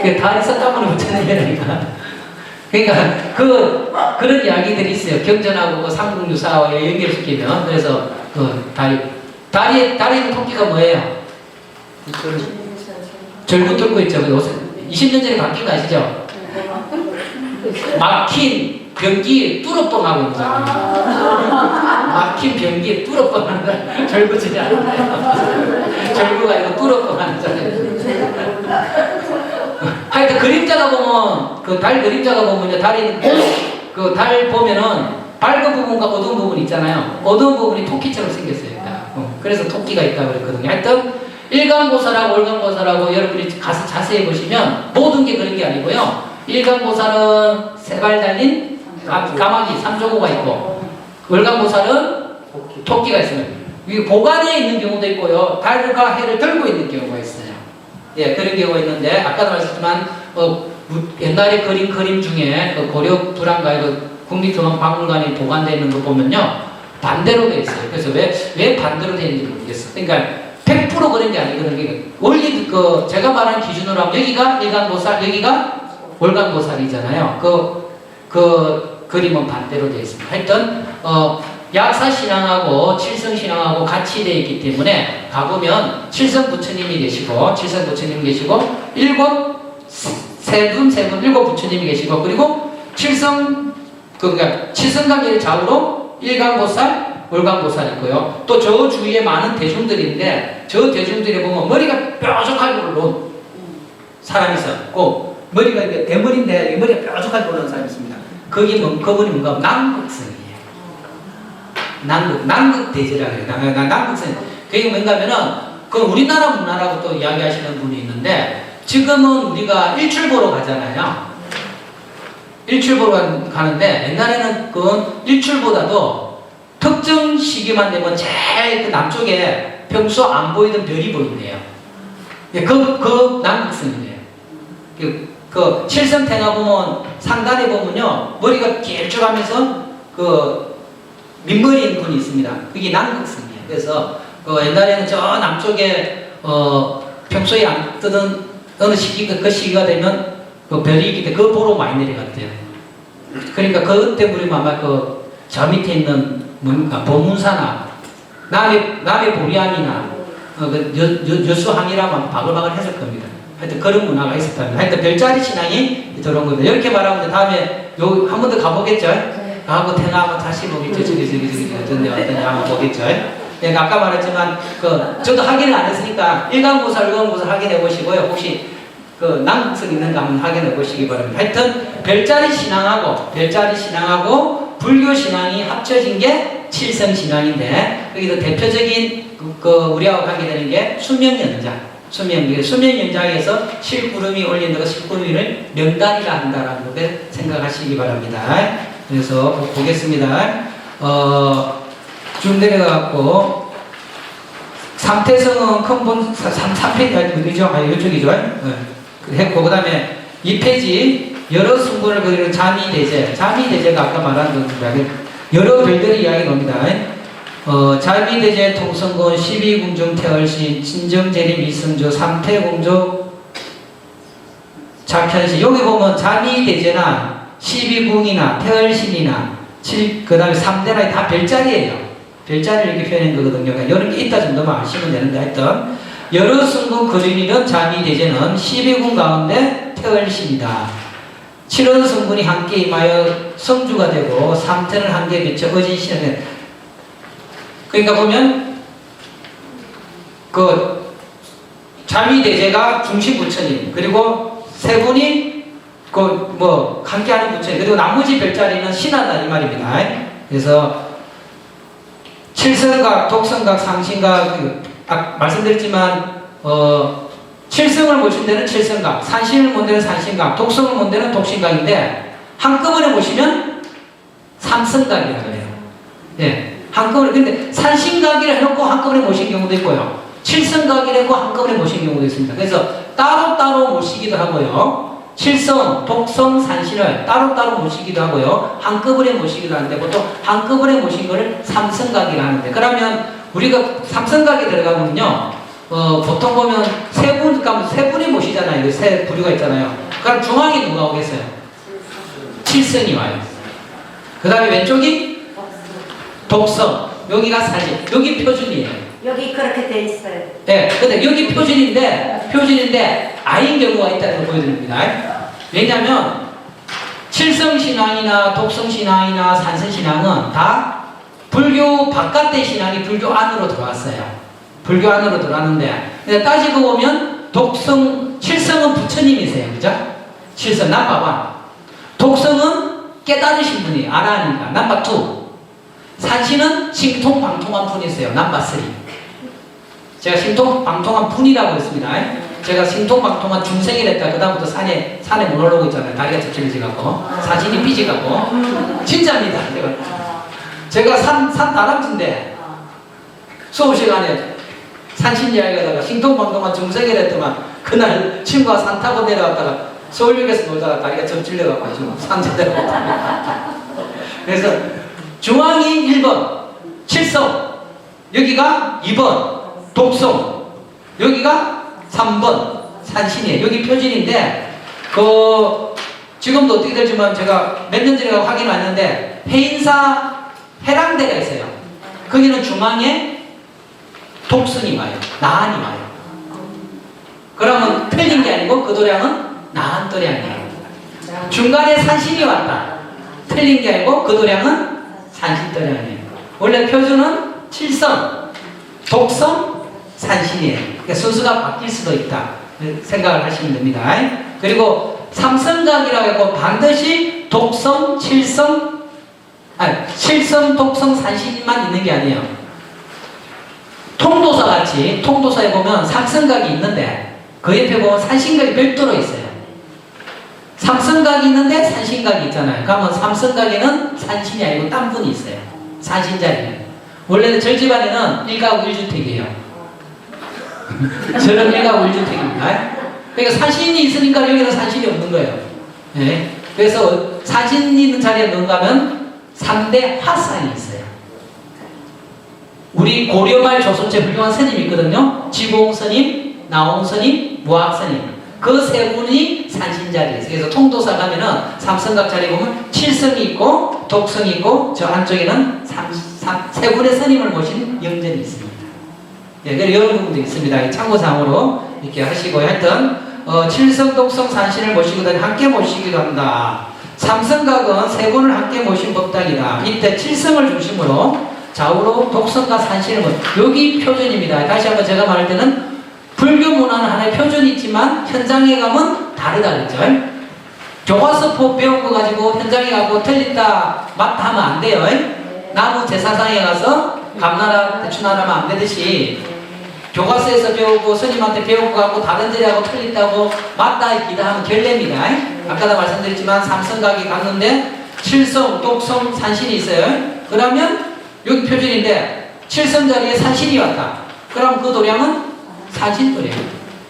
그 달이 석가모니 부처님이라니까. 그러니까 그런 이야기들이 있어요. 경전하고 그 삼국유사와 연결시키면. 그래서 그 달에 있는 토끼가 뭐예요? 절구 뚫고 있죠. 20년 전에 바뀐 거 아시죠? 막힌 변기 뚫어뻥하고 있는 거잖아요. 막힌 변기에 뚫어뻥하는 거야. 절구지지 않아요. 절구가 아니고 뚫어뻥하는 거잖아요. 하여튼 그림자가 보면 그 달 그림자가 보면 달이 그 달 보면은 밝은 부분과 어두운 부분이 있잖아요. 어두운 부분이 토끼처럼 생겼어요. 그래서 토끼가 있다고 그랬거든요. 하여튼 일간보살하고 월간보살하고 여러분이 가서 자세히 보시면 모든 게 그런 게 아니고요. 일간보살은 세 발 달린 까마귀 삼조고가 있고 월간보살은 토끼가 있어요. 이 보관에 있는 경우도 있고요. 달과 해를 들고 있는 경우가 있어요. 예, 그런 경우가 있는데 아까도 말했지만 옛날에 그림 중에 그 고려 불안가에 그 국립중앙박물관에 보관되어 있는 거 보면요 반대로 되어 있어요. 그래서 왜 반대로 되어 있는지 모르겠어. 그러니까 100% 그런 게 아니거든요. 원리 제가 말한 기준으로 하면 여기가 일간보살, 여기가 월간보살이잖아요. 그 그림은 반대로 되어 있습니다. 하여튼 약사신앙하고 칠성신앙하고 같이 되어 있기 때문에 가보면 칠성 부처님이 계시고 일곱 부처님이 계시고 그리고 그러니까 칠성강의 좌우로 일간보살, 월간보살이 있고요. 또 저 주위에 많은 대중들인데 저 대중들이 보면 머리가 뾰족하게 올라온 사람이 있었고 머리가 이렇게 대머리인데 머리가 뾰족하게 올라온 사람이 있습니다. 그분이 뭔가 남극성이에요. 남극대제라고 해요. 남극성. 그게 뭔가면은 그 우리나라 문화라고 또 이야기하시는 분이 있는데 지금은 우리가 일출 보러 가잖아요. 일출 보러 가는데 옛날에는 그 일출보다도 특정 시기만 되면 제일 그 남쪽에 평소 안 보이던 별이 보인대요. 그 남극성이에요. 그 칠성탱화 보면 상단에 보면요 머리가 길쭉하면서 그 민머리인 분이 있습니다. 그게 남극성이에요. 그래서 옛날에는 저 남쪽에 평소에 안 뜨던 어느 시기가 그 시기가 되면 그 별이 있기 때문에 그거 보러 많이 내려갔대요. 그러니까 그것 때문에 아마 저 밑에 있는 보문사나 남의 보리암이나 여수항이라면 바글바글 했을 겁니다. 하여튼 그런 문화가 있었답니다. 하여튼 별자리 신앙이 들어온 겁니다. 이렇게 말하면 다음에 한 번 더 가보겠죠? 가고 태나 한번 다시 보겠죠? 저기 어떤데 한번 보겠죠? 그러니까 아까 말했지만 저도 확인을 안 했으니까 일간보살, 월간보살 확인해 보시고요. 혹시 남극성 있는가 한번 확인해 보시기 바랍니다. 하여튼 별자리 신앙하고 불교 신앙이 합쳐진 게 칠성신앙인데 거기서 대표적인 우리하고 관계되는 게 수명연장. 수명연장에서 실구름이 올리는 거 실구름을 명단이라 한다라는 것을 생각하시기 바랍니다. 그래서 보겠습니다. 쭉 내려가고 삼태성은 큰본 3페이지 어디죠? 이쪽이죠. 했고 그 다음에 2페이지 여러 승분을 그리는 자미대제. 자미대제가 아까 말한 겁니다. 여러 별들의 이야기 겁니다. 자미대제 통성군 12궁중 태월신 진정재림 이승조 삼태공조 자편신. 여기 보면 자미대제나 12궁이나 태월신이나 그 다음에 3대나 다 별자리예요. 별자리를 이렇게 표현한 거거든요. 그러니까 이런 게 있다 정도만 아시면 되는데 하여튼 여러 승군 거린이는 자미대제는 12궁 가운데 태월신이다. 7원 성군이 함께 임하여 성주가 되고 3태는 함께 미쳐 거진신이 되. 그러니까 보면 그 자미대제가 중심 부처님 그리고 세 분이 그 뭐 함께하는 부처님 그리고 나머지 별자리는 신하다 이 말입니다. 그래서 칠성각, 독성각, 상신각 말씀드렸지만 칠성을 모신 데는 칠성각, 산신을 본 데는 산신각, 독성을 본 데는 독신각인데 한꺼번에 모시면 삼성각이라고 해요. 네, 한꺼번에 근데 산신각이라 해놓고 한꺼번에 모신 경우도 있고요. 칠성각이라 해놓고 한꺼번에 모신 경우도 있습니다. 그래서 따로따로 모시기도 하고요. 칠성, 독성, 산신을 따로따로 모시기도 하고요. 한꺼번에 모시기도 하는데 보통 한꺼번에 모신 거를 삼성각이라 하는데 그러면 우리가 삼성각에 들어가면요. 보통 보면 세 분이 모시잖아요. 세 부류가 있잖아요. 그럼 중앙에 누가 오겠어요? 칠성이 와요. 그 다음에 왼쪽이 독성, 여기가 산신, 여기 표준이에요. 여기 그렇게 돼 있어요. 네, 근데 여기 표준인데 아닌 경우가 있다는 걸 보여드립니다. 왜냐하면 칠성신앙이나 독성신앙이나 산성신앙은 다 불교 바깥의 신앙이 불교 안으로 들어왔어요. 불교 안으로 들어왔는데 근데 따지고 보면 칠성은 부처님이세요. 그죠? 칠성, 남바원. 독성은 깨달으신 분이 아라하니까 남바2. 산신은 신통방통한 분이세요. 남바3. 제가 신통방통한 분이라고 했습니다. 제가 신통방통한 중생이라 했다. 그 다음부터 산에 못 올라오고 있잖아요. 다리가 접질려지갖고 사진이 삐지갖고 진짜입니다. 제가 산 다람쥐인데 수업 시간에 산신 이야기하다가 신통방통한 중생이라 했더만 그날 친구가 산 타고 내려왔다가 서울역에서 놀다가 다리가 접질려갖고 지금 산자대로 그래서 중앙이 1번 칠성, 여기가 2번 독성, 여기가 3번 산신이에요. 여기 표준인데 지금도 어떻게 될지만 제가 몇 년 전에 확인 왔는데 해인사 해랑대가 있어요. 거기는 중앙에 독성이 와요. 나한이 와요. 그러면 틀린 게 아니고 그 도량은 나한 도량이에요. 중간에 산신이 왔다. 틀린 게 아니고 그 도량은 산신 도량이에요. 원래 표준은 칠성, 독성, 산신이에요. 그러니까 순서가 바뀔 수도 있다 생각을 하시면 됩니다. 그리고 삼성각이라고 하고 반드시 독성, 칠성, 독성, 산신만 있는 게 아니에요. 통도사 같이 통도사에 보면 삼성각이 있는데 그 옆에 보면 산신각이 별도로 있어요. 삼성각이 있는데 산신각이 있잖아요. 그러면 삼성각에는 산신이 아니고 딴 분이 있어요. 산신자리는. 원래는 저희 집안에는 1가구 1주택이에요. 저는 1가구 1주택입니다. 그러니까 산신이 있으니까 여기는 산신이 없는 거예요. 네. 그래서 산신이 있는 자리에 누군가 하면 3대 화상이 있어요. 우리 고려말 조선제 훌륭한 스님이 있거든요. 지공 스님, 나홍 스님, 무학 스님. 그 세 분이 산신자리에 있어요. 그래서 통도사 가면은 삼성각 자리에 보면 칠성이 있고 독성이 있고 저 안쪽에는 세 분의 스님을 모신 영전이 있습니다. 네, 그래서 이런 부분도 있습니다. 참고사항으로 이렇게 하시고요. 하여튼 칠성, 독성, 산신을 모시고 함께 모시기도 한다. 삼성각은 세 분을 함께 모신 법당이다. 이때 칠성을 중심으로 좌우로 독성과 산신을 여기 표준입니다. 다시 한번 제가 말할 때는 불교 문화는 하나의 표준이 있지만 현장에 가면 다르다 그랬죠. 교과서 배운 거 가지고 현장에 가고 틀린다 맞다 하면 안 돼요. 나무 제사상에 가서 감나라 대추나라 하면 안 되듯이 교과서에서 배우고 스님한테 배우고 가고 다른 데에 하고 틀린다고 맞다 기다 하면 결례입니다. 아까도 말씀드렸지만 삼성각이 갔는데 칠성, 독성, 산신이 있어요. 그러면 여기 표준인데 칠성 자리에 산신이 왔다. 그럼 그 도량은 사진도량.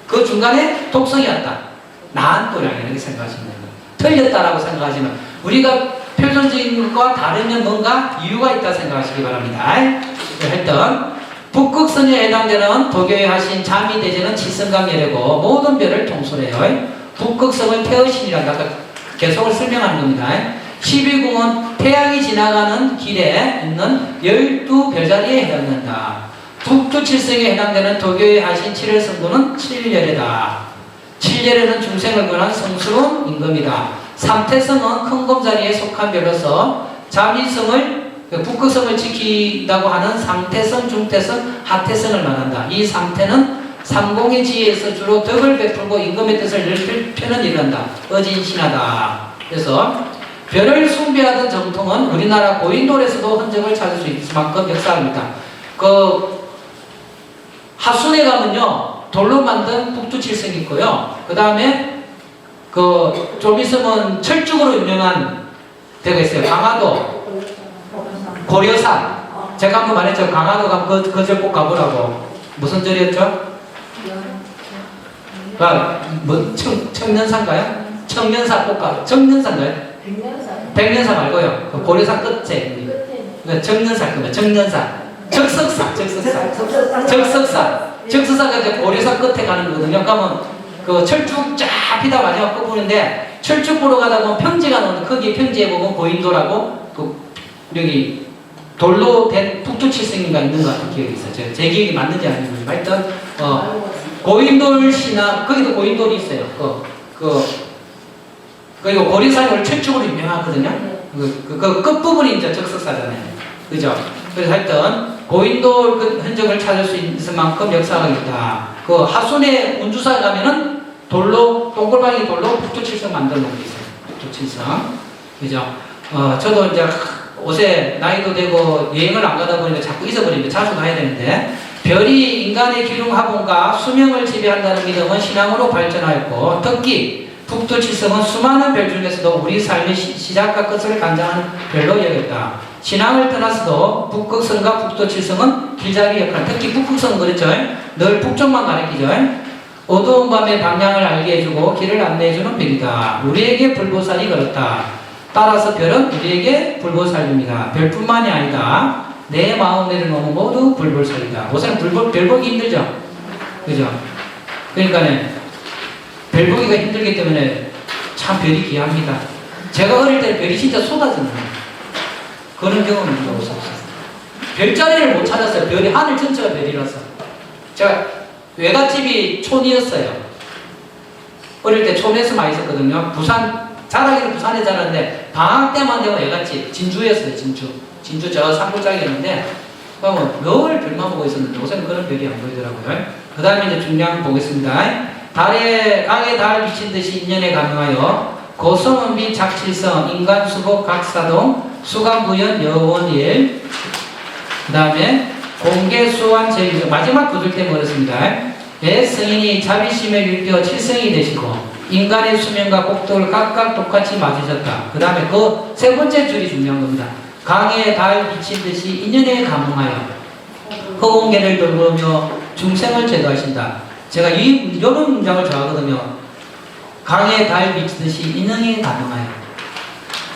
그 중간에 독성이었다. 나한 도량 이렇게 생각하시면 됩니다. 틀렸다라고 생각하시면 우리가 표준적인 것과 다르면 뭔가 이유가 있다 생각하시기 바랍니다. 하여튼 북극성에 해당되는 도교에 하신 자미대제는 칠성강열이고 모든 별을 통솔해요. 북극성을 태어신이라고 아까 계속을 설명하는 겁니다. 12궁은 태양이 지나가는 길에 있는 12별자리에 해당된다. 북두칠성에 해당되는 도교에 하신 7월 성도는 7열이다. 7열에는 중생을 권한 성스러운 임금이다. 삼태성은 큰 곰자리에 속한 별로서 자미성을 북극성을 지킨다고 하는 상태성, 중태성, 하태성을 말한다. 이 상태는 삼공의 지혜에서 주로 덕을 베풀고 임금의 뜻을 넓히는 일을 한다. 어진신하다. 그래서 별을 숭배하던 정통은 우리나라 고인돌에서도 흔적을 찾을 수 있을 만큼 역사합니다. 그 하순에 가면요 돌로 만든 북두칠성이 있고요. 그 다음에 그 좀 있으면 철쭉으로 유명한 데가 있어요. 강화도 고려산. 제가 한번 말했죠. 강화도 가면 그 절 꼭 가보라고. 무슨 절이었죠? 아, 뭐 청년사인가요? 청년사 꼭 가. 청년사인가요? 백년사 말고요. 그 고려산 끝에. 청년사 그거 청년사. 적석사. 적석사가 이제 고려산 끝에 가는 거거든요. 그러면 그 철쭉 쫙 피다 마지막 끝부분인데 철쭉 보러 가다 보면 평지가 나오는데 거기 평지에 보면 고인돌하고 그 여기 돌로 된 북두칠성인가 있는 것 같은 기억이 있어요. 제 기억이 맞는지 아닌지 하여튼 고인돌 신화 거기도 고인돌이 있어요. 그리고 고려산이 철쭉으로 유명하거든요. 그 끝부분이 이제 적석사잖아요. 그죠? 그래서 하여튼 고인돌 그 흔적을 찾을 수 있을 만큼 역사가 있다. 그 하순에 운주사에 가면은 돌로 동글방이 돌로 북두칠성 만들어 놓은 게 있어요. 북두칠성. 그죠? 저도 이제 옷에 나이도 되고 여행을 안 가다 보니까 자꾸 잊어버리는데 자주 가야 되는데 별이 인간의 기륭 화분과 수명을 지배한다는 믿음은 신앙으로 발전하였고 특히 북두칠성은 수많은 별 중에서도 우리 삶의 시작과 끝을 간장하는 별로 여겼다. 신앙을 떠나서도 북극성과 북두칠성은 길잡이 역할, 특히 북극성은 그렇죠. 늘 북쪽만 가리키죠. 어두운 밤의 방향을 알게 해주고 길을 안내해주는 별이다. 우리에게 불보살이 걸었다. 따라서 별은 우리에게 불보살입니다. 별뿐만이 아니다. 내 마음에는 오면 모두 불보살이다. 우선 별 보기 힘들죠? 그죠? 그러니까 별 보기가 힘들기 때문에 참 별이 귀합니다. 제가 어릴 때 별이 진짜 쏟아졌네요. 그런 경험은 없었어요. 별자리를 못 찾았어요. 별이 하늘 전체가 별이라서. 제가 외갓집이 촌이었어요. 어릴 때 촌에서 많이 있었거든요. 자라기는 부산에 자랐는데 방학 때만 되면 외갓집 진주였어요. 진주 저 산골짜기였는데 그러면 늘 별만 보고 있었는데 요새는 그런 별이 안 보이더라고요. 그 다음에 이제 중요한 거 보겠습니다. 강에 달 비친 듯이 인연에 감명하여 고성은 비 작칠성 인간수복 각사동 수감부연 여원일 그 다음에 공개수완 제일 마지막 구절 때 버렸습니다. 성인이 자비심에 일깨어 칠성이 되시고 인간의 수명과 꼭덕을 각각 똑같이 맞으셨다. 그 다음에 그 세 번째 줄이 중요한 겁니다. 강에 달 비친 듯이 인연에 감흥하여 허공계를 돌보며 중생을 제도하신다. 제가 이런 문장을 좋아하거든요. 강에 달 비치듯이 인연에 감흥하여.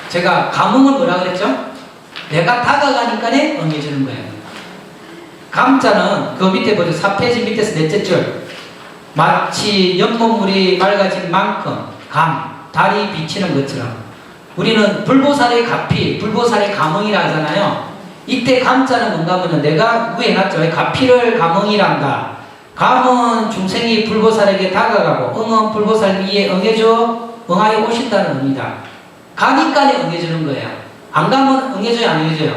제가 감흥은 뭐라 그랬죠? 내가 다가가니까 응해주는 거예요. 감자는 그 밑에 보죠. 4페이지 밑에서 넷째 줄. 마치 연못물이 맑아진 만큼 달이 비치는 것처럼 우리는 불보살의 가피, 불보살의 감흥이라 하잖아요. 이때 감자는 뭔가 하면 내가 위에 해놨죠. 가피를 감흥이란다. 감은 중생이 불보살에게 다가가고 응은 불보살 위에 응하여 오신다는 의미다. 가니까 응해주는 거예요. 안 가면 응해줘요, 안 응해줘요?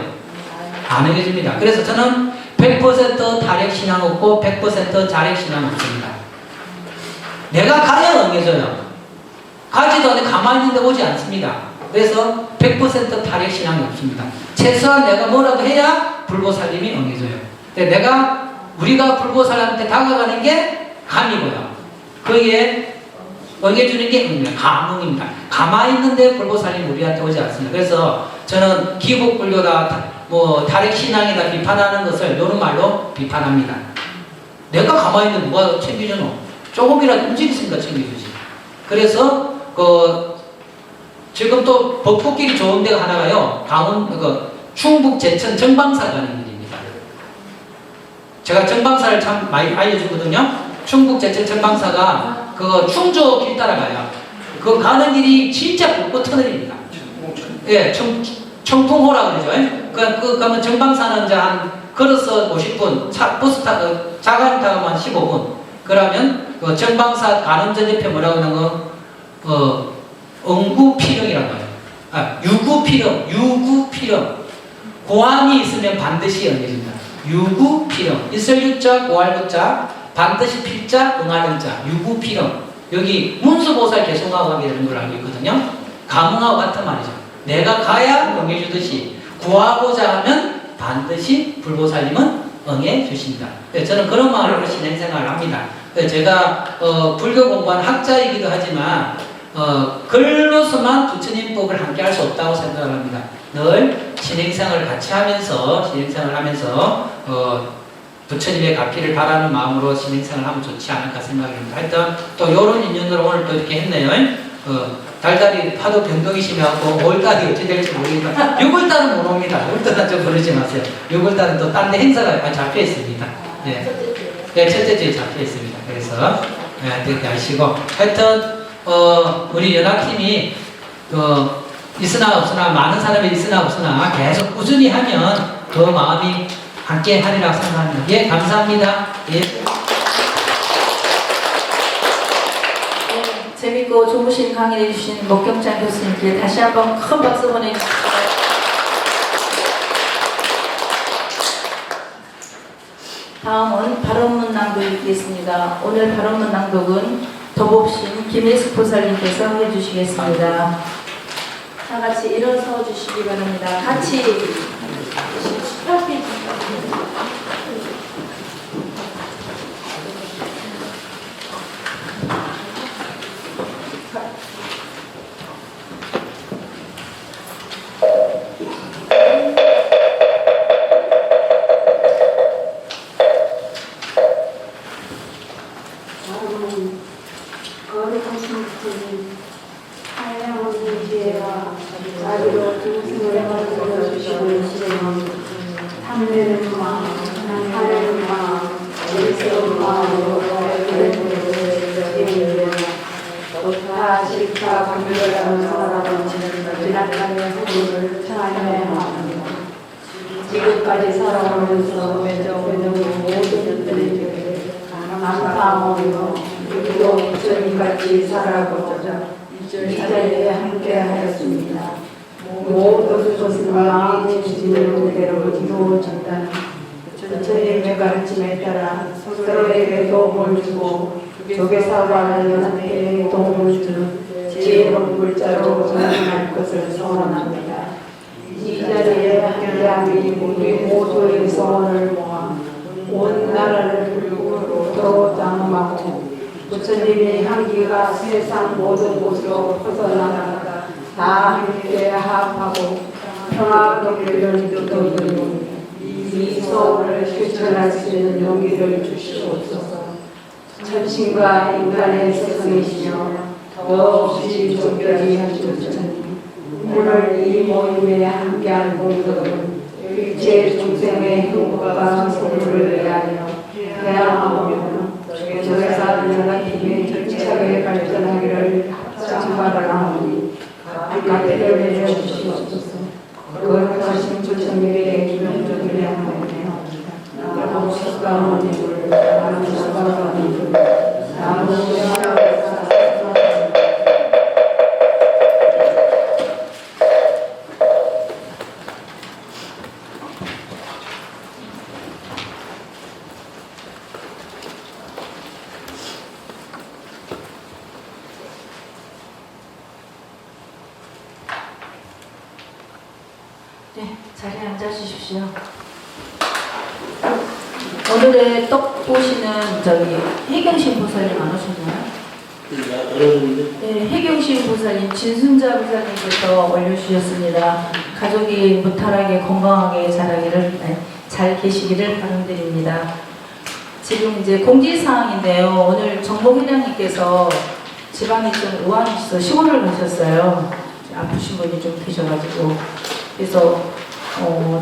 안 응해줍니다. 그래서 저는 100% 다력신앙 없고 100% 자력신앙 없습니다. 내가 가야 응해줘요. 가지도 않는데 가만히 있는데 오지 않습니다. 그래서 100% 다력신앙이 없습니다. 최소한 내가 뭐라도 해야 불보살님이 응해줘요. 근데 우리가 불보살한테 다가가는 게 감이고요. 거기에 응해주는 게 응입니다. 감흥입니다. 가만히 있는데 불보살님 우리한테 오지 않습니다. 그래서 저는 기복불교다, 다력신앙이다 비판하는 것을 이런 말로 비판합니다. 내가 가만히 있는데 누가 챙겨주노? 조금이라도 움직였으니까 챙겨주지. 그래서 지금 또 벚꽃길이 좋은 데가 하나가요. 충북 제천 정방사 가는 길입니다. 제가 정방사를 참 많이 알려주거든요. 충북 제천 정방사가 충주 길 따라가요. 그 가는 길이 진짜 벚꽃 터널입니다. 예, 청풍호라 그러죠. 그 가면 정방사는 이제 걸어서 50분, 버스 타고 자가용 타고 한 15분. 그러면 정방사 가는 전 옆에 뭐라고 하는 거 응구피령이라고 해요. 유구피령. 고함이 있으면 반드시 응해준다. 유구피령. 있을 유자, 고할 구자, 반드시 필자, 응할 응자. 유구피령. 여기 문수보살 개송하고 이런 걸 알고 있거든요. 가문하고 같은 말이죠. 내가 가야 응해주듯이 구하고자 하면 반드시 불보살님은 응해주신다. 저는 그런 마음으로 신행생활을 합니다. 제가 불교 공부한 학자이기도 하지만 글로서만 부처님법을 함께 할 수 없다고 생각을 합니다. 늘 신행생활을 같이 하면서 부처님의 가피를 바라는 마음으로 신행생활을 하면 좋지 않을까 생각합니다. 하여튼 또 이런 인연으로 오늘 또 이렇게 했네요. 달달이 파도 변동이시면 5월달이 어찌 될지 모르겠다. 6월달은 못 옵니다. 6월달은 좀 그러지 마세요. 6월달은 또 딴 데 행사가 잡혀 있습니다. 네, 첫째 주에 잡혀 있습니다. 그래서 그렇게 하시고 하여튼 우리 연합팀이 있으나 없으나 많은 사람이 있으나 없으나 계속 꾸준히 하면 그 마음이 함께 하리라 생각합니다. 예, 감사합니다. 예. 재밌고 좋으신 강의를 해주신 목경장 교수님께 다시 한번 큰 박수 보내주시죠. 다음은 발언문 낭독이겠습니다. 오늘 발언문 낭독은 도법신 김예숙 보살님께서 해주시겠습니다. 다 같이 일어서 주시기 바랍니다. 같이 거룩하신 주님, 하나님 지혜와 자비로 중생을 만들어주시고 시는 탐내는 마음, 하나님 마음, 예수의 마음으로 좋다 싫다 분별하는 사람은 지나가는 후를 찬양해야 합니다. 지금까지 살아오면서 모든 것들에게 감사하며 그리고 부처님같이 살아보자 이 자리에 함께 하였습니다. 모든 것은 마음의 지지는 대로 이루어진다는 부처님의 가르침에 따라 서로에게 도움을 주고 조계사와 연합회에 도움을 주는 지혜로운 물자로 전환할 것을 소원합니다. 이 자리에 함께함이 우리 모두의 소원을 모아 온 나라를 불구로 장엄하고 부처님의 향기가 세상 모든 곳으로 퍼져나가 다 함께 합하고 평화롭게 이루는 이 소원을 실천할 수 있는 용기를 주시옵소서. 천신과 인간의 스승이시며 더없이 존귀하게 하신 부처님, 오늘 이 모임에 함께한 공덕은 일체 중생의 행복과 소유를 위하여 대항하며 조회사는 연합팀이 절차게 발전하기를 합장바라나오니 각각을 내려주시옵소서. 거룩하신 부처님의 기명적인 양하며 나무 석가모니를 나무 석가모니를 나무 석가모니를 네, 자리에 앉아주십시오. 오늘의 떡 보시는 해경신 보살님 안 오셨나요? 네, 해경신 보살님, 진순자 보살님께서 올려주셨습니다. 가족이 무탈하게 건강하게 자라기를 잘 계시기를 바람드립니다. 지금 이제 공지사항인데요. 오늘 정봉회장님께서 지방이 좀 우한해서 시골을 가셨어요. 아프신 분이 좀 계셔가지고. 그래서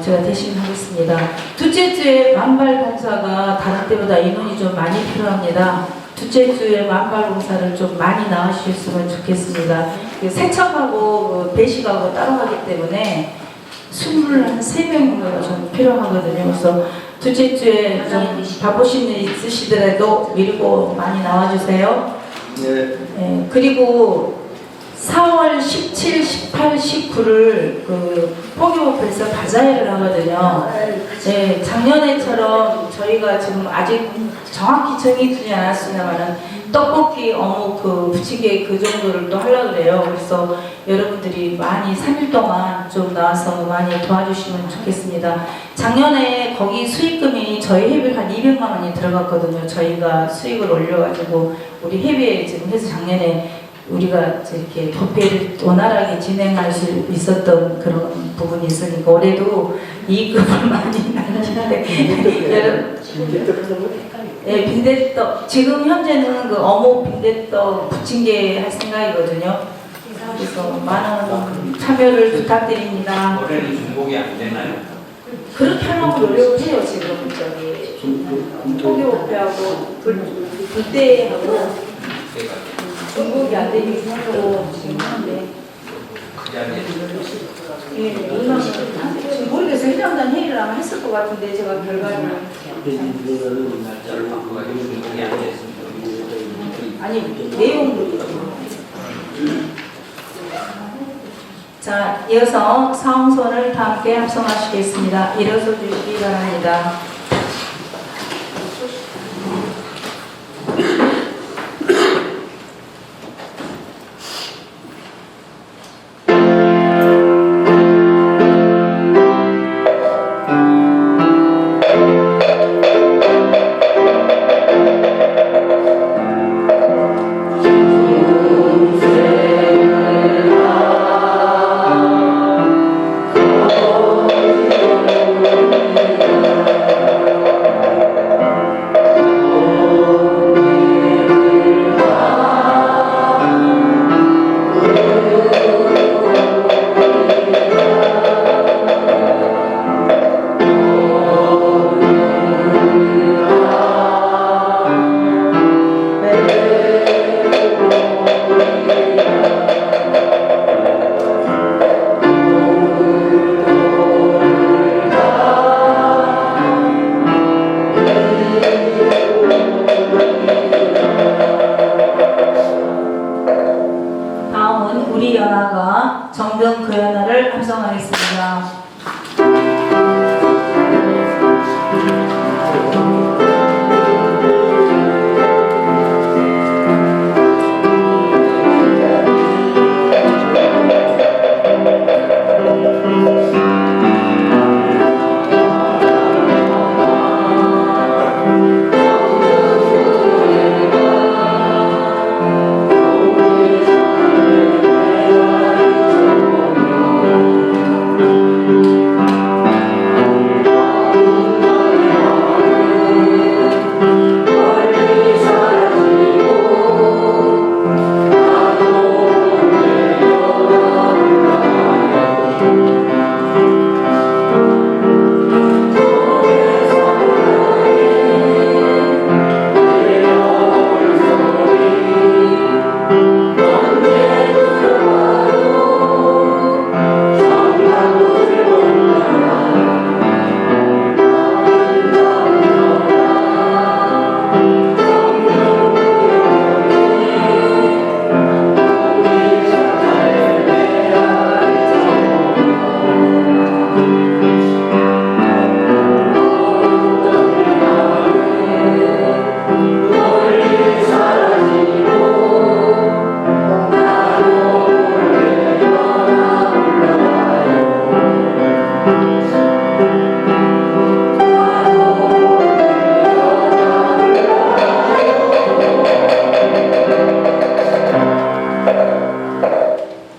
제가 대신 하겠습니다. 둘째 주에 만발 봉사가 다른 때보다 인원이 좀 많이 필요합니다. 둘째 주에 만발 봉사를 좀 많이 나와주셨으면 좋겠습니다. 세척하고 배식하고 따로 가기 때문에 23명 좀 필요하거든요. 그래서 둘째 주에 좀 바쁘신 일 있으시더라도 미루고 많이 나와주세요. 네. 그리고 4월 17, 18, 19를 포교협에서 바자회를 하거든요. 네, 작년에처럼 저희가 지금 아직 정확히 정해지지 않았습니다만은 떡볶이, 어묵, 부침개 그 정도를 또 하려고 그래요. 그래서 여러분들이 많이 3일 동안 좀 나와서 많이 도와주시면 좋겠습니다. 작년에 거기 수익금이 저희 회비에 한 200만 원이 들어갔거든요. 저희가 수익을 올려가지고 우리 회비에 지금 해서 작년에 우리가 이렇게 법회를 원활하게 진행할 수 있었던 그런 부분이 있으니까 올해도 이익금을 많이 나누는데 여러분 네, 빈대떡 지금 현재는 그 어묵 빈대떡 부침개 할 생각이거든요. 그래서 많은 참여를 부탁드립니다. 올해는 중복이 안 되나요? 그렇게 하려고 노력을 해요. 지금 포교협회하고 불대하고 중복이 안 되니까 하려고 지금 하는데 지금 모르겠어요. 회장단 회의를 아마 했을 것 같은데 제가 결과를 아니 내용도 자, 이어서 사홍선을 다 함께 합성하시겠습니다. 일어서 주시기 바랍니다. 다음은 우리 연화가 정등 그 연화를 합성하겠습니다.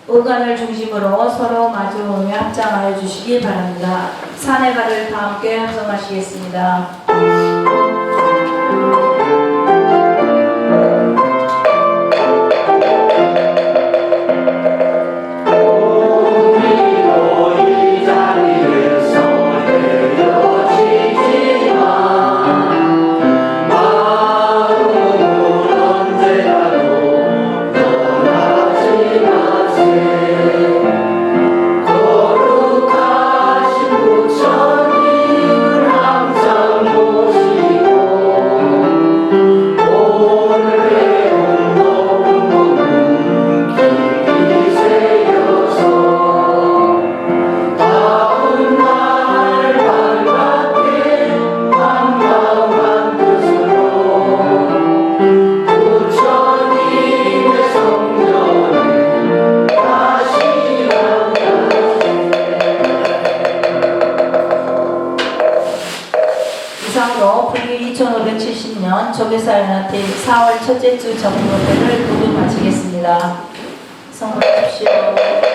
오간을 중심으로 서로 마주보며 합장하여 주시기 바랍니다. 산의 발을 다 함께 합성하시겠습니다. 조교사연한테 4월 첫째 주 정기법회를 모두 마치겠습니다. 성공하십시오.